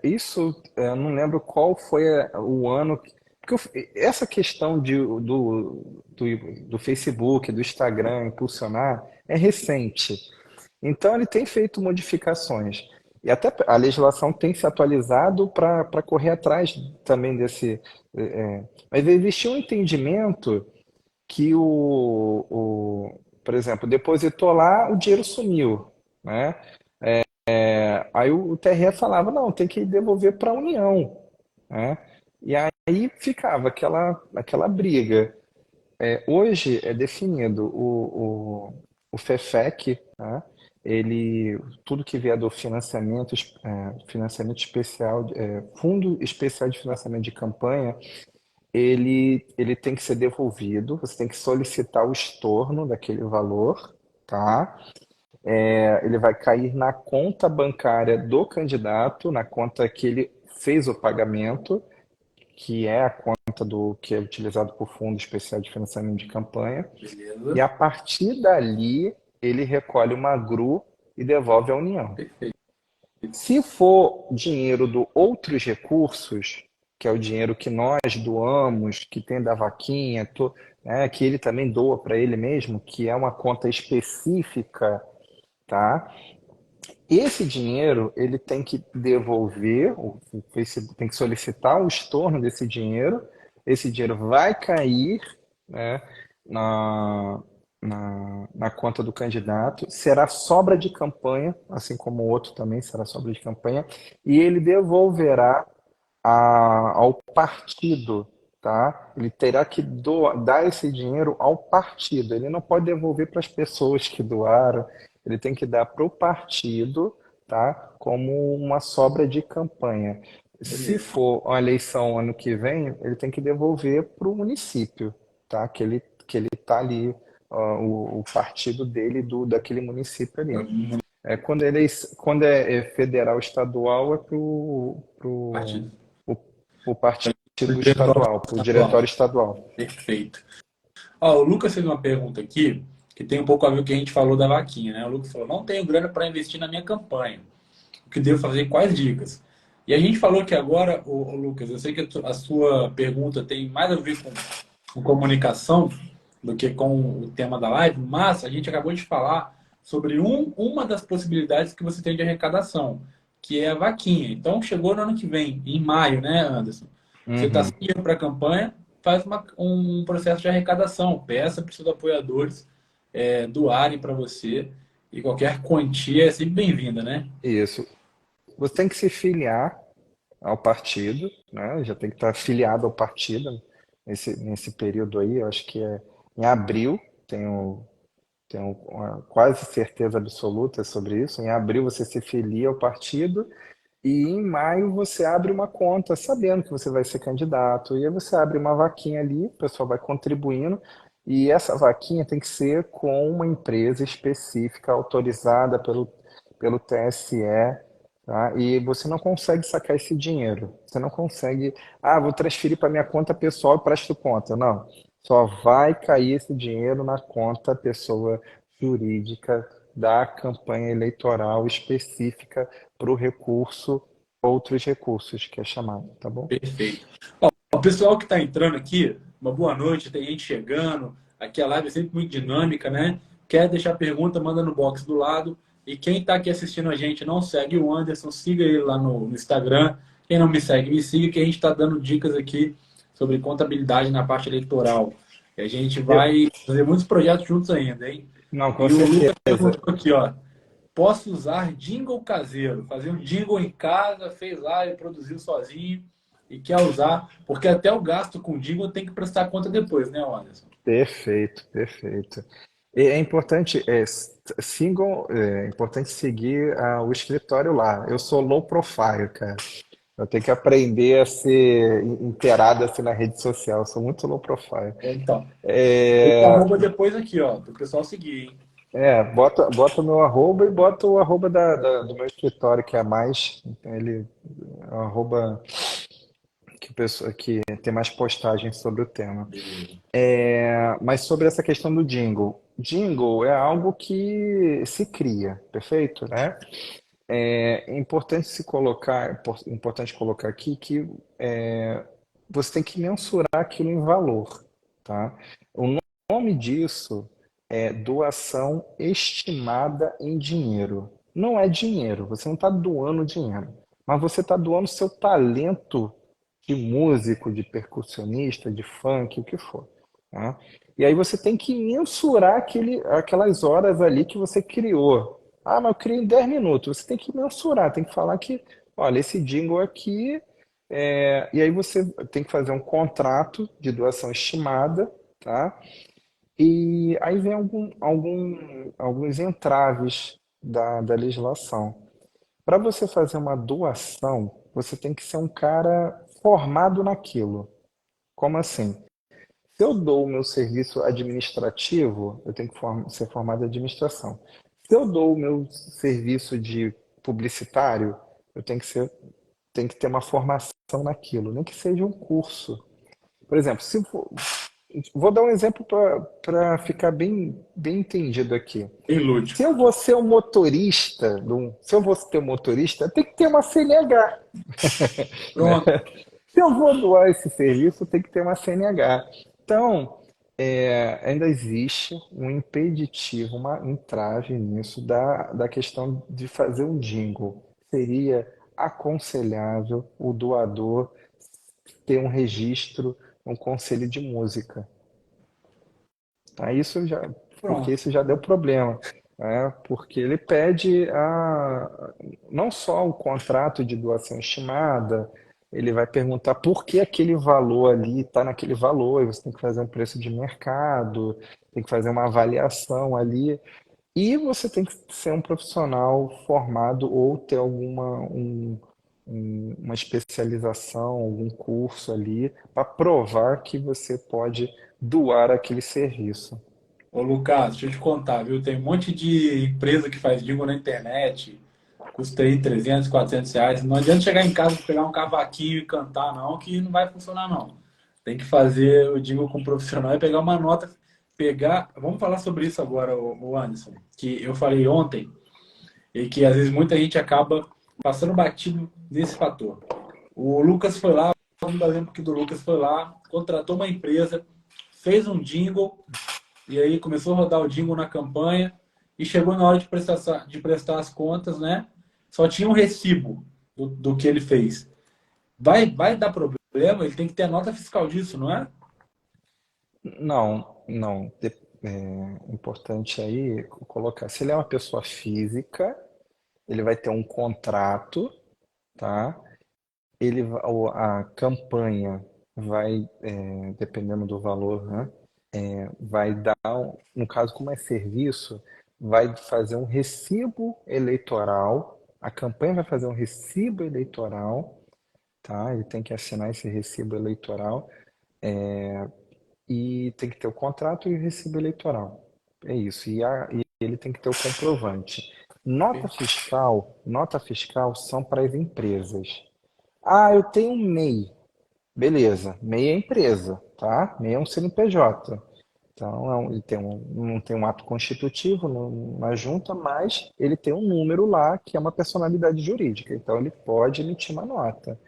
Isso, eu não lembro qual foi o ano. Porque essa questão do Facebook, do Instagram impulsionar é recente. Então, ele tem feito modificações. E até a legislação tem se atualizado para correr atrás também desse. Mas existia um entendimento que por exemplo, depositou lá, o dinheiro sumiu, né? Aí o TRE falava, não, tem que devolver para a União, né? E aí ficava aquela briga. Hoje é definido o FEFEC, né? Tudo que vier do financiamento especial, Fundo Especial de Financiamento de Campanha, ele tem que ser devolvido, você tem que solicitar o estorno daquele valor, tá? Ele vai cair na conta bancária do candidato, na conta que ele fez o pagamento, que é a conta do que é utilizado por Fundo Especial de Financiamento de Campanha, e Beleza? a partir dali ele recolhe uma GRU e devolve à União. Perfeito. Se for dinheiro do outros recursos, que é o dinheiro que nós doamos, que tem da vaquinha, que ele também doa para ele mesmo, que é uma conta específica, tá? Esse dinheiro, ele tem que devolver, o Facebook tem que solicitar o estorno desse dinheiro. Esse dinheiro vai cair, né, na, na conta do candidato, será sobra de campanha, assim como o outro também será sobra de campanha, e ele devolverá ao partido, tá? Ele terá que dar esse dinheiro ao partido. Ele não pode devolver para as pessoas que doaram. Ele tem que dar para o partido, tá? Como uma sobra de campanha. Se Beleza. for uma eleição ano que vem, ele tem que devolver para o município, tá? Que ele tá ali, ó, o partido dele daquele município ali. Quando é federal, estadual, é Partido. o partido Diretório estadual, para o estadual. diretório estadual. Perfeito. Ó, o Lucas fez uma pergunta aqui que tem um pouco a ver com o que a gente falou da vaquinha, né? O Lucas falou: não tenho grana para investir na minha campanha. O que devo fazer? Quais dicas? E a gente falou que agora, Lucas, eu sei que a sua pergunta tem mais a ver com comunicação do que com o tema da live, mas a gente acabou de falar sobre uma das possibilidades que você tem de arrecadação, que é a vaquinha. Então, chegou no ano que vem, em maio, né, Anderson? Você está Uhum. seguindo para a campanha, faz um processo de arrecadação, peça para os seus apoiadores doarem para você, e qualquer quantia é sempre bem-vinda, né? Isso. Você tem que se filiar ao partido, né? Já tem que estar filiado ao partido nesse período aí. Eu acho que é em abril, tenho uma quase certeza absoluta sobre isso. Em abril você se filia ao partido. E em maio você abre uma conta sabendo que você vai ser candidato. E aí você abre uma vaquinha ali, o pessoal vai contribuindo. E essa vaquinha tem que ser com uma empresa específica, autorizada pelo TSE, tá? E você não consegue sacar esse dinheiro. Você não consegue, vou transferir para minha conta pessoal e presto conta. Não. Só vai cair esse dinheiro na conta pessoa jurídica da campanha eleitoral específica para o recurso, outros recursos, que é chamado, tá bom? Perfeito. Ó, o pessoal que está entrando aqui, uma boa noite, tem gente chegando. Aqui a live é sempre muito dinâmica, né? Quer deixar pergunta, manda no box do lado. E quem está aqui assistindo a gente não segue o Anderson, siga ele lá no Instagram. Quem não me segue, me siga, que a gente está dando dicas aqui sobre contabilidade na parte eleitoral. E a gente Eu, vai fazer muitos projetos juntos ainda, hein? não, com E o Lucas certeza. perguntou aqui, ó. Posso usar jingle caseiro? Fazer um jingle em casa, fez lá e produziu sozinho e quer usar, porque até o gasto com jingle tem que prestar conta depois, né, Anderson? Perfeito, perfeito. E é importante, é importante seguir o escritório lá. Eu sou low profile, cara. Eu tenho que aprender a ser inteirado assim na rede social. Eu sou muito low profile. Então, o É, arroba depois aqui, ó, para o pessoal seguir, hein? bota o meu arroba e bota o arroba do meu escritório, que é mais. Ele, é o arroba que tem mais postagens sobre o tema. Beleza. Mas sobre essa questão do jingle. Jingle é algo que se cria, perfeito, né? É importante importante colocar aqui que você tem que mensurar aquilo em valor, tá? O nome disso é doação estimada em dinheiro. Não é dinheiro, você não está doando dinheiro, mas você está doando seu talento de músico, de percussionista, de funk, o que for, tá? E aí você tem que mensurar aquelas horas ali que você criou. Mas eu criei em 10 minutos. Você tem que mensurar, tem que falar que, olha, esse jingle aqui. E aí você tem que fazer um contrato de doação estimada, tá? E aí vem alguns entraves da legislação. Para você fazer uma doação, você tem que ser um cara formado naquilo. Como assim? Se eu dou o meu serviço administrativo, eu tenho que ser formado em administração. Se eu dou o meu serviço de publicitário, eu tenho que ter uma formação naquilo, nem que seja um curso. Por exemplo, vou dar um exemplo para ficar bem entendido aqui. Bem Se lúdico. eu vou ser um motorista, se eu vou ser um motorista, tem que ter uma CNH, né? Pronto. Se eu vou doar esse serviço, tem que ter uma CNH. Então, ainda existe um impeditivo, uma entrave nisso da questão de fazer um jingle. Seria aconselhável o doador ter um registro, um conselho de música. Tá? Porque Pronto. isso já deu problema, né? Porque ele pede não só o contrato de doação estimada, ele vai perguntar por que aquele valor ali está naquele valor, e você tem que fazer um preço de mercado, tem que fazer uma avaliação ali, e você tem que ser um profissional formado ou ter uma especialização, algum curso ali, para provar que você pode doar aquele serviço. Ô, Lucas, deixa eu te contar, viu? Tem um monte de empresa que faz jingle na internet, custa aí 300, 400 reais. Não adianta chegar em casa e pegar um cavaquinho e cantar, não, que não vai funcionar, não. Tem que fazer o jingle com um profissional e pegar uma nota, pegar... Vamos falar sobre isso agora, o Anderson, que eu falei ontem, e que às vezes muita gente acaba passando batido nesse fator. O Lucas foi lá, vamos dar exemplo aqui do Lucas, foi lá, contratou uma empresa, fez um jingle, e aí começou a rodar o jingle na campanha e chegou na hora de prestar as contas, né? Só tinha um recibo do que ele fez. Vai dar problema? Ele tem que ter a nota fiscal disso, não é? Não, não. Importante aí colocar. Se ele é uma pessoa física, ele vai ter um contrato, tá? A campanha vai, dependendo do valor, né? Vai dar, no caso, como é serviço, vai fazer um recibo eleitoral. A campanha vai fazer um recibo eleitoral, tá? Ele tem que assinar esse recibo eleitoral. E tem que ter o contrato e o recibo eleitoral. É isso. E ele tem que ter o comprovante. Nota fiscal são para as empresas. Ah, eu tenho um MEI. Beleza, MEI é empresa, tá? MEI é um CNPJ. Então, ele não tem um ato constitutivo na junta, mas ele tem um número lá que é uma personalidade jurídica. Então, ele pode emitir uma nota.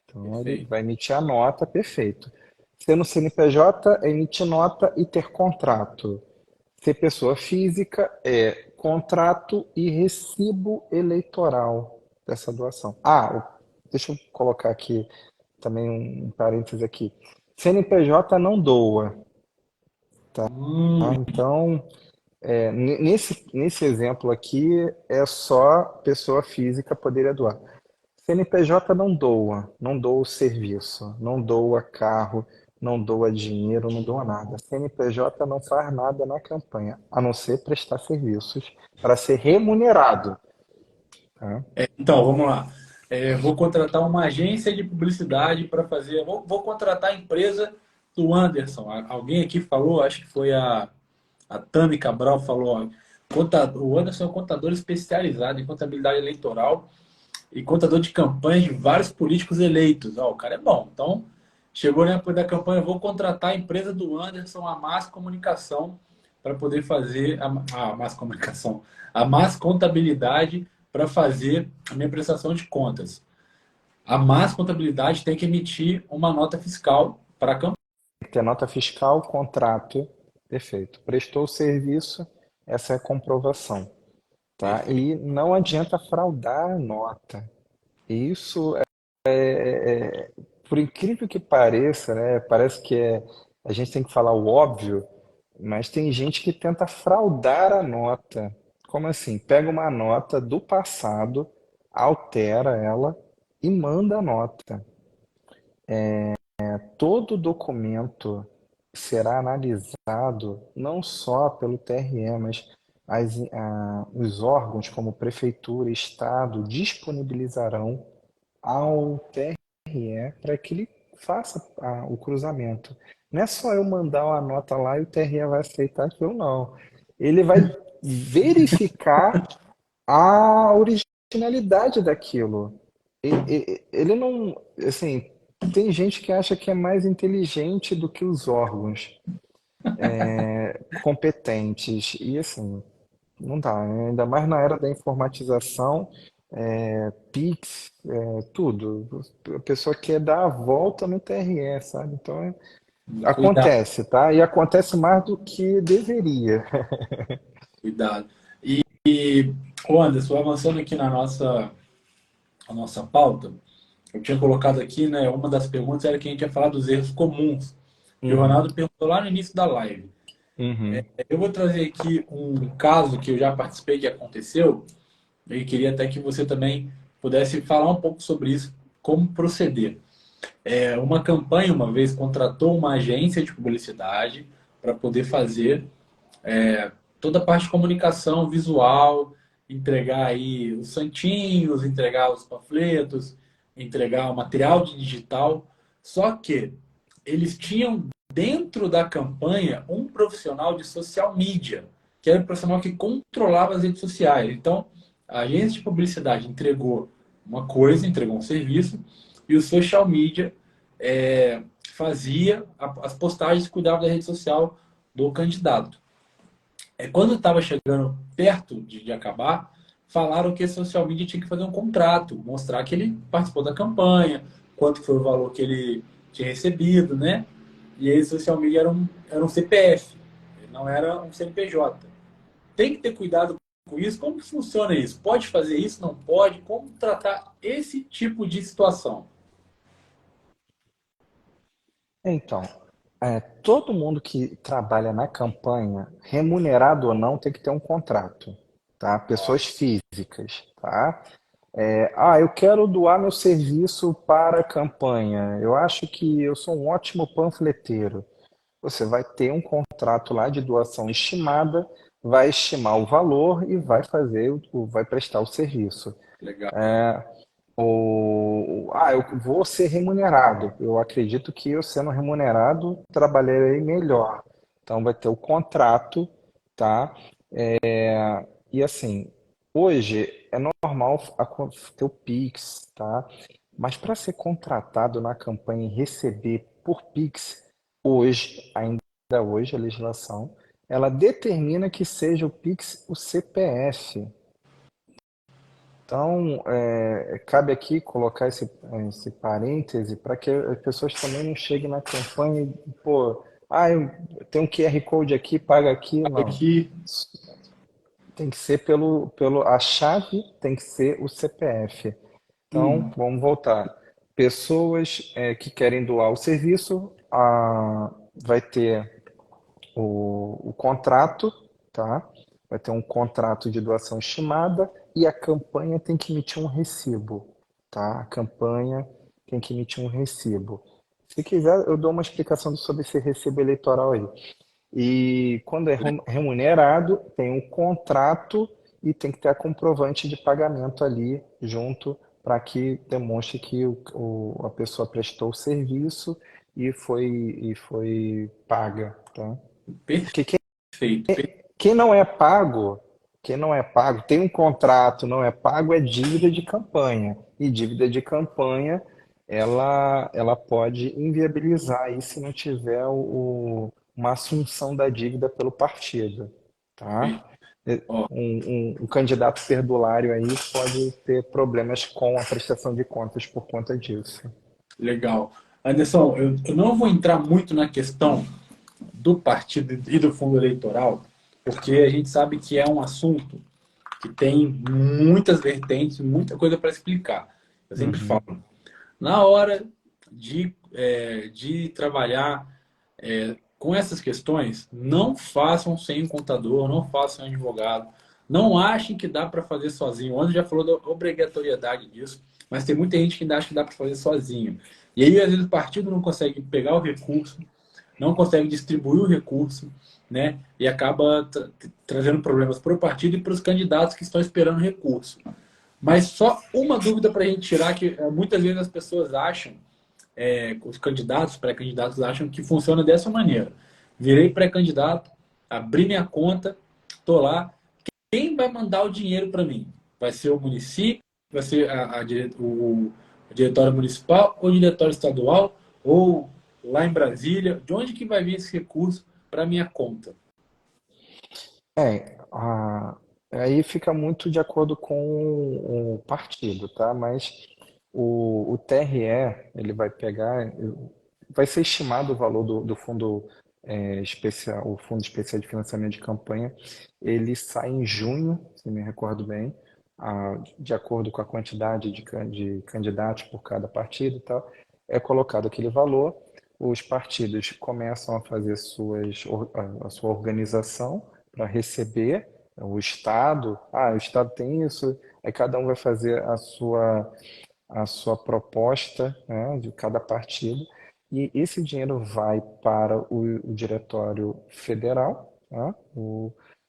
Então, ele Perfeito. vai emitir a nota, perfeito. Sendo CNPJ, é emitir nota e ter contrato. Ser pessoa física é contrato e recibo eleitoral dessa doação. Deixa eu colocar aqui também um parêntese aqui. CNPJ não doa, tá? Hum, Então, nesse exemplo aqui, é só pessoa física poderia doar. CNPJ não doa o serviço, não doa carro, não doa dinheiro, não doa nada. CNPJ não faz nada na campanha, a não ser prestar serviços para ser remunerado, tá? então, vamos lá. Vou contratar uma agência de publicidade para fazer. Vou contratar a empresa do Anderson. Alguém aqui falou, acho que foi a Tami Cabral, falou: ó, o Anderson é um contador especializado em contabilidade eleitoral e contador de campanhas de vários políticos eleitos. Ó, o cara é bom. Então, chegou na época da campanha, vou contratar a empresa do Anderson, a Mas Comunicação, para poder fazer a Mas Comunicação, a Mas Contabilidade para fazer a minha prestação de contas. A Mas Contabilidade tem que emitir uma nota fiscal para a campanha. Tem que ter nota fiscal, contrato, perfeito. Prestou o serviço, essa é a comprovação, tá? Perfeito. E não adianta fraudar a nota. Isso por incrível que pareça, né? Parece que a gente tem que falar o óbvio, mas tem gente que tenta fraudar a nota. Como assim? Pega uma nota do passado, altera ela e manda a nota. Todo documento será analisado não só pelo TRE, mas os órgãos como prefeitura e estado disponibilizarão ao TRE para que ele faça o cruzamento. Não é só eu mandar uma nota lá e o TRE vai aceitar aquilo, não. Ele vai verificar a originalidade daquilo. Ele não, assim, tem gente que acha que é mais inteligente do que os órgãos competentes. E assim, não dá, né? Ainda mais na era da informatização, Pix, tudo. A pessoa quer dar a volta no TRE, sabe? Então, Cuidado, Acontece, tá? E acontece mais do que deveria. cuidado. E, ô Anderson, avançando aqui a nossa pauta, eu tinha colocado aqui, né, uma das perguntas era que a gente ia falar dos erros comuns, que o Uhum, Ronaldo perguntou lá no início da live. uhum. Eu vou trazer aqui um caso que eu já participei que aconteceu, e queria até que você também pudesse falar um pouco sobre isso, como proceder. Uma campanha, uma vez, contratou uma agência de publicidade para poder fazer toda a parte de comunicação visual, entregar aí os santinhos, entregar os panfletos, entregar o material de digital. Só que eles tinham dentro da campanha um profissional de social media, que era o profissional que controlava as redes sociais. Então, a agência de publicidade entregou uma coisa, entregou um serviço, e o social media fazia as postagens, cuidava da rede social do candidato. Quando estava chegando perto de acabar, falaram que esse social media tinha que fazer um contrato, mostrar que ele participou da campanha, quanto foi o valor que ele tinha recebido, né? E aí o social media era um CPF, não era um CNPJ. Tem que ter cuidado com isso. Como que funciona isso? Pode fazer isso? Não pode? Como tratar esse tipo de situação? Então, todo mundo que trabalha na campanha, remunerado ou não, tem que ter um contrato, tá? Pessoas físicas, tá? Eu quero doar meu serviço para a campanha. Eu acho que eu sou um ótimo panfleteiro. Você vai ter um contrato lá de doação estimada, vai estimar o valor e vai fazer, vai prestar o serviço. Legal. Eu vou ser remunerado. Eu acredito que eu sendo remunerado trabalharei melhor. Então vai ter o contrato, tá? E assim, hoje é normal ter o Pix, tá? Mas para ser contratado na campanha e receber por Pix, hoje, ainda hoje, a legislação, ela determina que seja o Pix o CPF. Então, cabe aqui colocar esse parêntese para que as pessoas também não cheguem na campanha e, pô, eu tenho um QR Code aqui, paga aqui. Não. Aqui, Tem que ser a chave tem que ser o CPF. Então, hum, vamos voltar. Pessoas que querem doar o serviço, vai ter o contrato, tá? Vai ter um contrato de doação estimada e a campanha tem que emitir um recibo, tá? A campanha tem que emitir um recibo. Se quiser, eu dou uma explicação sobre esse recibo eleitoral aí. E quando é remunerado, tem um contrato e tem que ter a comprovante de pagamento ali junto para que demonstre que a pessoa prestou o serviço e foi paga, tá? Porque perfeito. quem não é pago, quem não é pago, tem um contrato, não é pago, é dívida de campanha. E dívida de campanha, ela pode inviabilizar aí se não tiver uma assunção da dívida pelo partido, tá? Ó, Um candidato perdulário aí pode ter problemas com a prestação de contas por conta disso. legal. Anderson, eu não vou entrar muito na questão do partido e do fundo eleitoral, porque a gente sabe que é um assunto que tem muitas vertentes, muita coisa para explicar. Eu sempre Uhum. falo, na hora de trabalhar com essas questões, não façam sem um contador, não façam sem um advogado, não achem que dá para fazer sozinho. O Anderson já falou da obrigatoriedade disso, mas tem muita gente que ainda acha que dá para fazer sozinho. E aí, às vezes, o partido não consegue pegar o recurso, não consegue distribuir o recurso, né? E acaba trazendo problemas para o partido e para os candidatos que estão esperando recurso. Mas só uma dúvida para a gente tirar, que muitas vezes as pessoas acham, os candidatos, pré-candidatos acham que funciona dessa maneira. Virei pré-candidato, abri minha conta, estou lá. Quem vai mandar o dinheiro para mim? Vai ser o município? Vai ser o diretório municipal ou o diretório estadual? Ou lá em Brasília? De onde que vai vir esse recurso para minha conta? É, a- Aí fica muito de acordo com o partido, tá? Mas o TRE, ele vai pegar. vai ser estimado o valor do fundo especial, o Fundo Especial de Financiamento de Campanha. Ele sai em junho, se me recordo bem, de acordo com a quantidade de candidatos por cada partido e tal. É colocado aquele valor, os partidos começam a fazer a sua organização para receber o Estado tem isso, aí cada um vai fazer a sua proposta, né, de cada partido, e esse dinheiro vai para o Diretório Federal, né,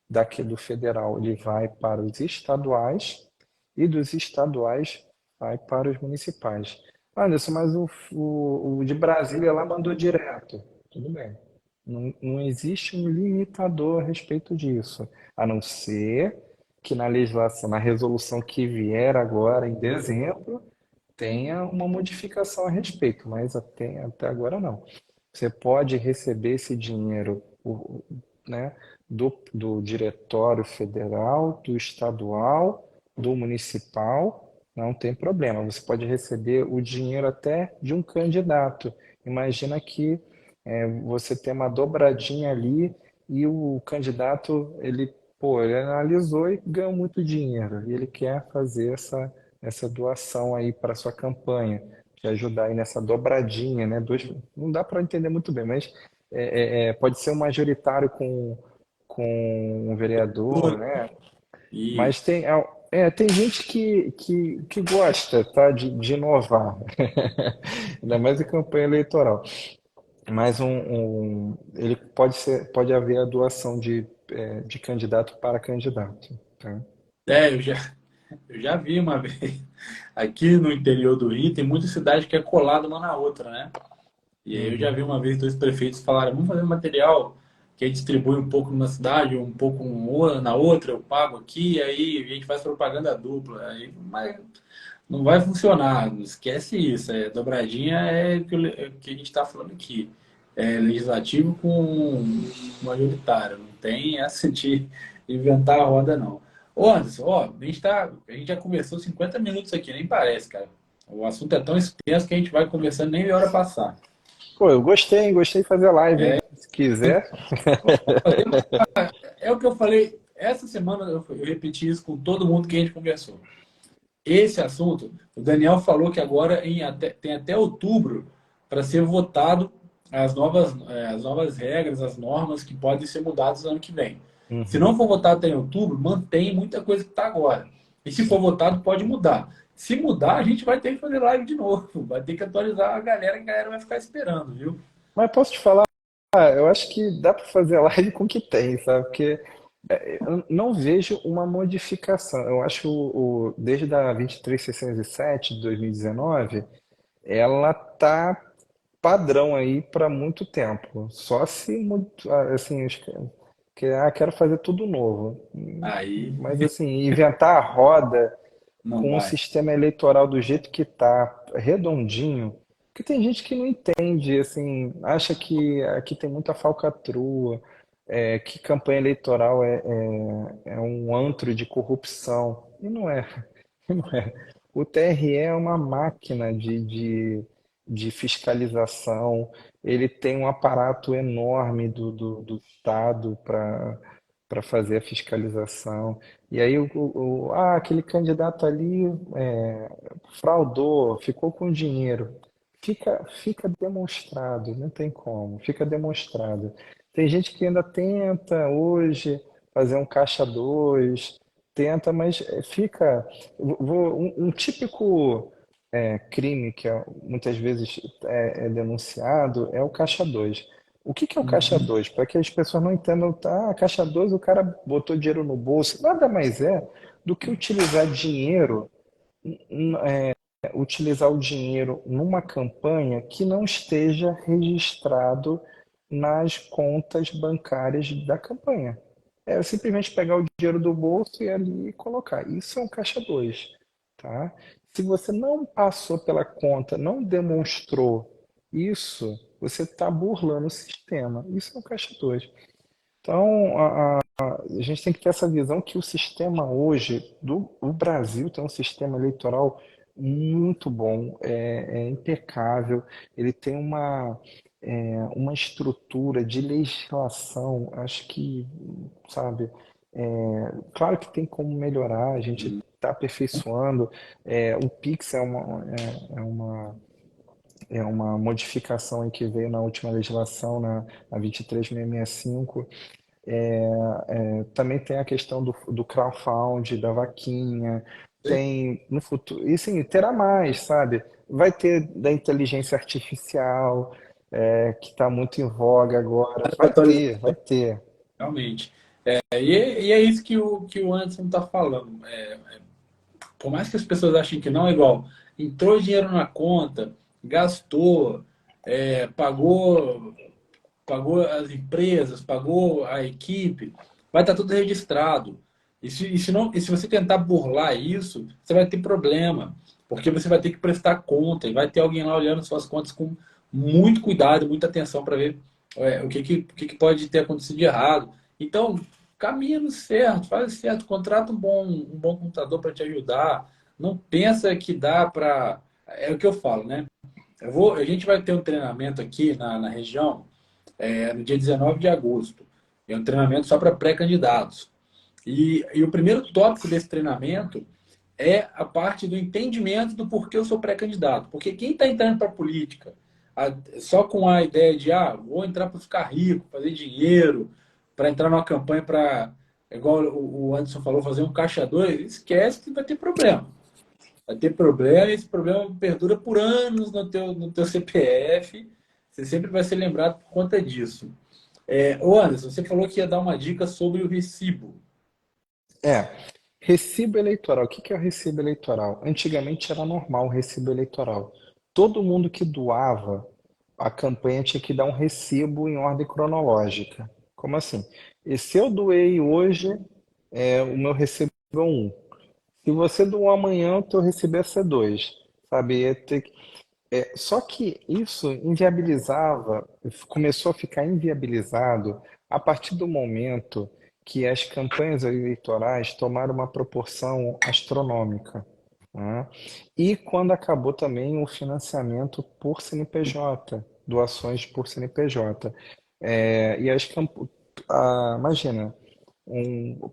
daqui do federal ele vai para os estaduais, e dos estaduais vai para os municipais. Anderson, mas o de Brasília lá mandou direto. Tudo bem. Não existe um limitador a respeito disso, a não ser que na legislação, na resolução que vier agora em dezembro, tenha uma modificação a respeito, mas até agora não. Você pode receber esse dinheiro, né, do diretório federal, do estadual, do municipal, não tem problema. Você pode receber o dinheiro até de um candidato. Imagina que você tem uma dobradinha ali e o candidato, ele analisou e ganhou muito dinheiro. E ele quer fazer essa doação aí para sua campanha, te ajudar aí nessa dobradinha, né? Não dá para entender muito bem, mas pode ser um majoritário com um vereador, né? Mas Isso. tem gente que gosta, tá, de inovar, ainda mais em campanha eleitoral. Mas ele pode haver a doação de candidato para candidato, tá? É, eu já vi uma vez. Aqui no interior do Rio tem muita cidade que é colada uma na outra, né? E aí eu já Uhum. vi uma vez dois prefeitos falaram, vamos fazer um material que aí distribui um pouco numa cidade, um pouco na outra, eu pago aqui, aí a gente faz propaganda dupla. Aí, mas não vai funcionar, não esquece isso. Dobradinha é o que a gente está falando aqui. É legislativo com majoritário. Não tem essa de inventar a roda, não. Ô, Anderson, ó, a gente já conversou 50 minutos aqui, nem parece, cara. O assunto é tão extenso que a gente vai conversando nem vê a hora passar. Pô, eu gostei, hein? Gostei de fazer live, hein? Se quiser. É o que eu falei, essa semana eu repeti isso com todo mundo que a gente conversou. Esse assunto, o Daniel falou que agora tem até outubro para ser votado as novas regras, as normas que podem ser mudadas no ano que vem. Se não Uhum. for votado até em outubro, mantém muita coisa que está agora. E se for votado, pode mudar. Se mudar, a gente vai ter que fazer live de novo. Vai ter que atualizar a galera, que a galera vai ficar esperando, viu? Mas posso te falar, eu acho que dá para fazer live com o que tem, sabe? Porque eu não vejo uma modificação. Eu acho desde a 23.607 de 2019, ela tá padrão aí para muito tempo. Só se assim, quero fazer tudo novo. Aí Mas assim, inventar a roda não com o vai. sistema eleitoral do jeito que tá, redondinho, porque tem gente que não entende, assim, acha que aqui tem muita falcatrua, que campanha eleitoral é um antro de corrupção. E não é, não é. O TRE é uma máquina de fiscalização, ele tem um aparato enorme do Estado para fazer a fiscalização. E aí, aquele candidato ali fraudou, ficou com dinheiro. Fica demonstrado, não tem como, fica demonstrado. Tem gente que ainda tenta hoje fazer um caixa 2, tenta, mas fica. Um típico crime que muitas vezes é denunciado é o caixa 2. O que é o caixa Uhum. 2? Para que as pessoas não entendam, tá? Caixa 2 o cara botou dinheiro no bolso. Nada mais é do que utilizar dinheiro, utilizar o dinheiro numa campanha que não esteja registrado nas contas bancárias da campanha. É simplesmente pegar o dinheiro do bolso e ali colocar. Isso é um caixa 2, tá? Se você não passou pela conta, não demonstrou isso, você está burlando o sistema. Isso é um caixa 2. Então, a gente tem que ter essa visão que o sistema hoje o Brasil tem um sistema eleitoral muito bom, é impecável. Ele tem uma estrutura de legislação, acho que, sabe, claro que tem como melhorar, a gente está aperfeiçoando. O Pix é uma modificação aí que veio na última legislação, na 23665. Também tem a questão do crowdfund, da vaquinha, tem no futuro, e sim, terá mais, sabe? Vai ter da inteligência artificial, que está muito em voga agora. Vai Atualização, ter, vai ter. realmente. E é isso que o Anderson está falando. Por mais que as pessoas achem que não, é igual. Entrou dinheiro na conta, gastou, pagou as empresas, pagou a equipe, vai estar tudo registrado. E se você tentar burlar isso, você vai ter problema, porque você vai ter que prestar conta e vai ter alguém lá olhando suas contas com muito cuidado, muita atenção para ver o que pode ter acontecido de errado. Então, caminha no certo, faz certo, contrata um bom computador para te ajudar. Não pensa que dá para. É o que eu falo, né? A gente vai ter um treinamento aqui na região no dia 19 de agosto. É um treinamento só para pré-candidatos. E o primeiro tópico desse treinamento é a parte do entendimento do porquê eu sou pré-candidato. Porque quem está entrando para a política só com a ideia de, vou entrar para ficar rico, fazer dinheiro, para entrar numa campanha para, igual o Anderson falou, fazer um caixa dois, esquece que vai ter problema. Vai ter problema e esse problema perdura por anos no teu CPF. Você sempre vai ser lembrado por conta disso. Ô Anderson, você falou que ia dar uma dica sobre o recibo. É, recibo eleitoral. O que que é o recibo eleitoral? Antigamente era normal o recibo eleitoral. Todo mundo que doava a campanha tinha que dar um recibo em ordem cronológica. Como assim? E se eu doei hoje, o meu recibo é um. Se você doar amanhã, o teu recibo é C2, sabe? Só que isso inviabilizava, começou a ficar inviabilizado a partir do momento que as campanhas eleitorais tomaram uma proporção astronômica, né? E quando acabou também o financiamento por CNPJ, doações por CNPJ. E imagina,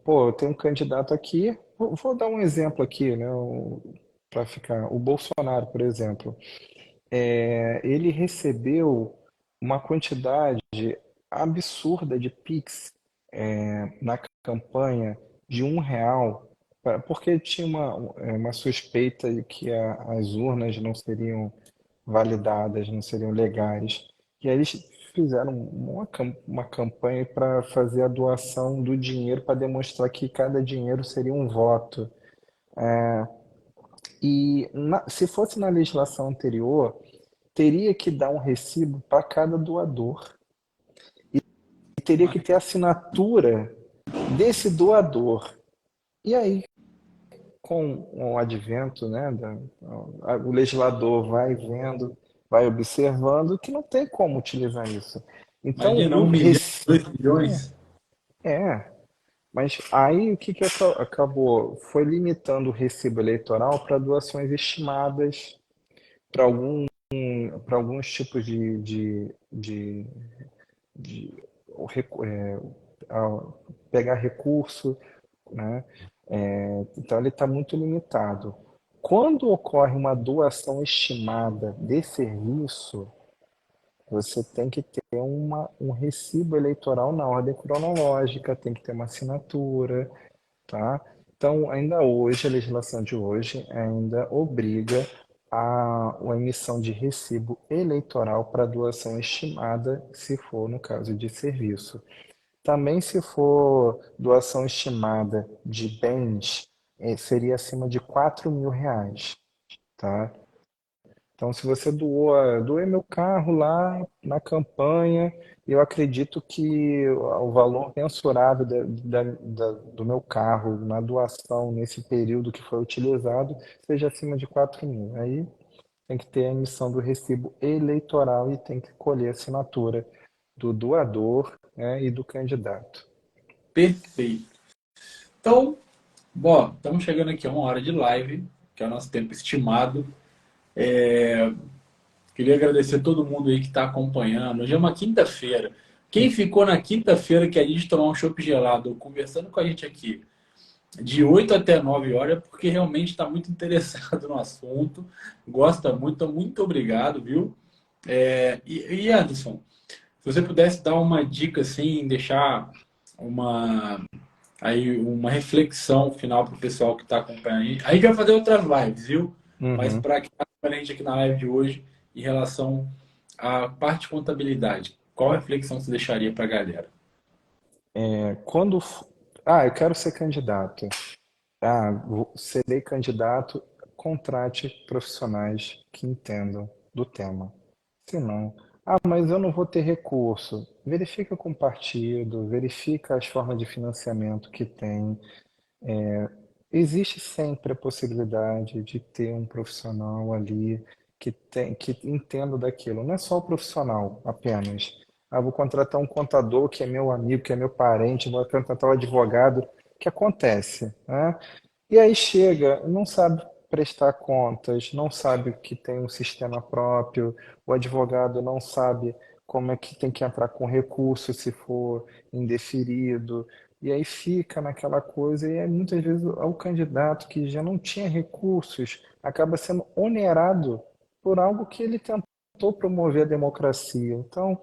pô, eu tenho um candidato aqui, vou dar um exemplo aqui, né? Para ficar, o Bolsonaro, por exemplo. Ele recebeu uma quantidade absurda de Pix na campanha de R$ 1, porque tinha uma suspeita de que as urnas não seriam validadas, não seriam legais. E aí eles fizeram uma campanha para fazer a doação do dinheiro para demonstrar que cada dinheiro seria um voto. E se fosse na legislação anterior, teria que dar um recibo para cada doador e teria que ter a assinatura desse doador. E aí, com o advento, né, o legislador vai vendo, vai observando que não tem como utilizar isso. Então, Imagina, 1 milhão, 2 milhões. é, mas aí o que que acabou? Foi limitando o recibo eleitoral para doações estimadas para alguns tipos de a- pegar recurso, né? Então ele está muito limitado. Quando ocorre uma doação estimada de serviço, você tem que ter um recibo eleitoral na ordem cronológica, tem que ter uma assinatura, tá? Então, ainda hoje, a legislação de hoje ainda obriga a emissão de recibo eleitoral para doação estimada, se for no caso de serviço. Também, se for doação estimada de bens, seria acima de R$ 4.000, tá? Então, se você doei meu carro lá na campanha, eu acredito que o valor mensurável do meu carro na doação nesse período que foi utilizado seja acima de 4.000. Aí tem que ter a emissão do recibo eleitoral e tem que colher a assinatura do doador, né, e do candidato. Perfeito. Então, bom, estamos chegando aqui a 1 hora de live. que é o nosso tempo estimado. Queria agradecer a todo mundo aí que está acompanhando. Hoje é uma quinta-feira. Quem ficou na quinta-feira que a gente tomar um chopp gelado, conversando com a gente aqui, de 8 até 9 horas, é porque realmente está muito interessado no assunto, gosta muito, então muito obrigado, viu? E Anderson, se você pudesse dar uma dica assim, deixar uma, uma reflexão final para o pessoal que está acompanhando a gente vai fazer outras lives, viu? Mas Uhum. para quem está acompanhando a gente aqui na live de hoje, em relação à parte de contabilidade, qual reflexão você deixaria para a galera? Quando. Eu quero ser candidato. Serei candidato, contrate profissionais que entendam do tema. Se não, mas eu não vou ter recurso. Verifica com o partido, verifica as formas de financiamento que tem. Existe sempre a possibilidade de ter um profissional ali que entenda daquilo. Não é só o profissional apenas. Vou contratar um contador que é meu amigo, que é meu parente, vou contratar um advogado, que acontece, né? E aí chega, não sabe prestar contas, não sabe que tem um sistema próprio, o advogado não sabe como é que tem que entrar com recurso se for indeferido, e aí fica naquela coisa, e aí muitas vezes o candidato que já não tinha recursos acaba sendo onerado por algo que ele tentou promover a democracia. Então,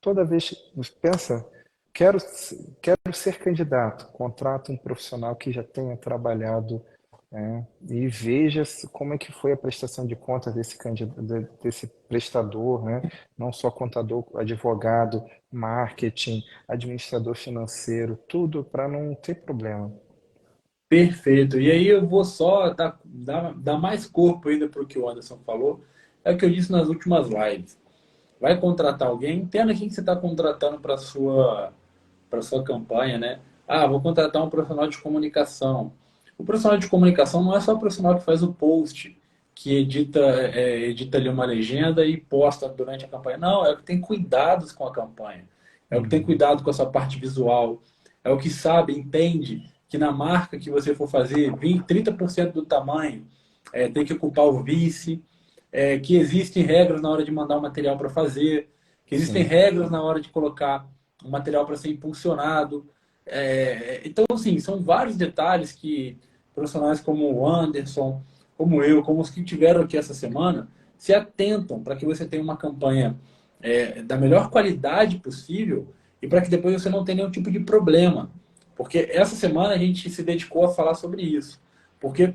toda vez pensa, quero, quero ser candidato, contrata um profissional que já tenha trabalhado, né, e veja como é que foi a prestação de contas desse candidato, desse prestador, né? Não só contador, advogado, marketing, administrador financeiro, tudo para não ter problema. Perfeito. E aí eu vou só dar mais corpo ainda para o que o Anderson falou. É o que eu disse nas últimas lives. Vai contratar alguém, entenda quem que você está contratando para sua campanha, né? Ah, vou contratar um profissional de comunicação. O profissional de comunicação não é só o profissional que faz o post, que edita ali uma legenda e posta durante a campanha. Não, é o que tem cuidados com a campanha. É o que tem Uhum. cuidado com a sua parte visual. É o que sabe, entende que na marca que você for fazer, 20, 30% do tamanho tem que ocupar o vice, que existem regras na hora de mandar o material para fazer, que existem Sim, regras na hora de colocar o material para ser impulsionado. Então, assim, são vários detalhes que profissionais como o Anderson, como eu, como os que tiveram aqui essa semana, se atentam para que você tenha uma campanha da melhor qualidade possível e para que depois você não tenha nenhum tipo de problema. Porque essa semana a gente se dedicou a falar sobre isso. Porque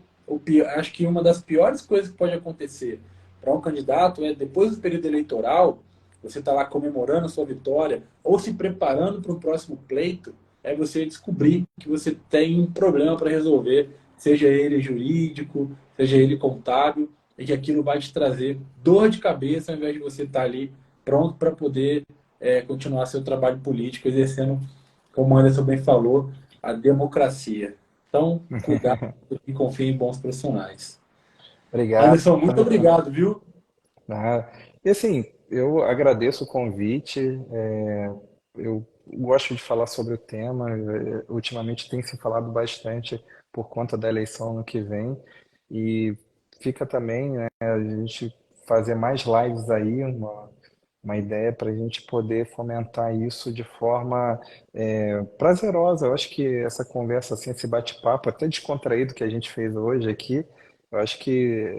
acho que uma das piores coisas que pode acontecer para um candidato é, depois do período eleitoral, você está lá comemorando a sua vitória ou se preparando para o próximo pleito, é você descobrir que você tem um problema para resolver, seja ele jurídico, seja ele contábil, e que aquilo vai te trazer dor de cabeça ao invés de você estar ali pronto para poder continuar seu trabalho político, exercendo, como o Anderson bem falou, a democracia. Então, cuidado e confie em bons profissionais. obrigado. Anderson, muito obrigado, viu? Ah, e assim, eu agradeço o convite. Eu gosto de falar sobre o tema. Ultimamente tem se falado bastante por conta da eleição ano que vem. E fica também, né, a gente fazer mais lives aí, uma ideia para a gente poder fomentar isso de forma prazerosa. Eu acho que essa conversa, assim, esse bate-papo, até descontraído que a gente fez hoje aqui, eu acho que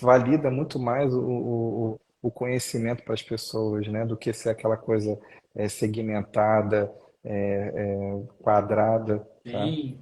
valida muito mais o conhecimento para as pessoas, né, do que ser aquela coisa segmentada, quadrada, tá? Sim,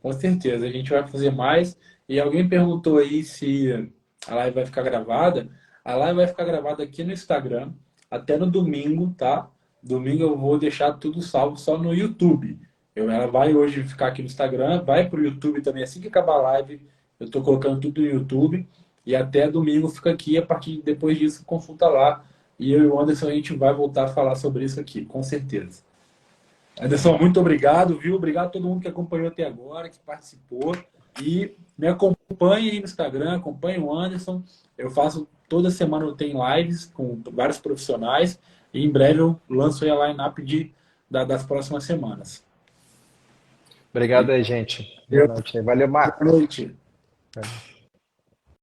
com certeza. A gente vai fazer mais. E alguém perguntou aí se a live vai ficar gravada. A live vai ficar gravada aqui no Instagram até no domingo, tá? Domingo eu vou deixar tudo salvo só no YouTube. Ela vai hoje ficar aqui no Instagram, vai para o YouTube também. Assim que acabar a live, eu estou colocando tudo no YouTube. E até domingo fica aqui. A partir de depois disso, consulta lá. E eu e o Anderson, a gente vai voltar a falar sobre isso aqui, com certeza. Anderson, muito obrigado, viu? Obrigado a todo mundo que acompanhou até agora, que participou. E me acompanhe aí no Instagram, acompanhe o Anderson. Eu faço toda semana, eu tenho lives com vários profissionais. E em breve eu lanço aí a line-up das próximas semanas. Obrigado aí, gente. Boa noite aí. Valeu, Boa Marcos. noite. Valeu.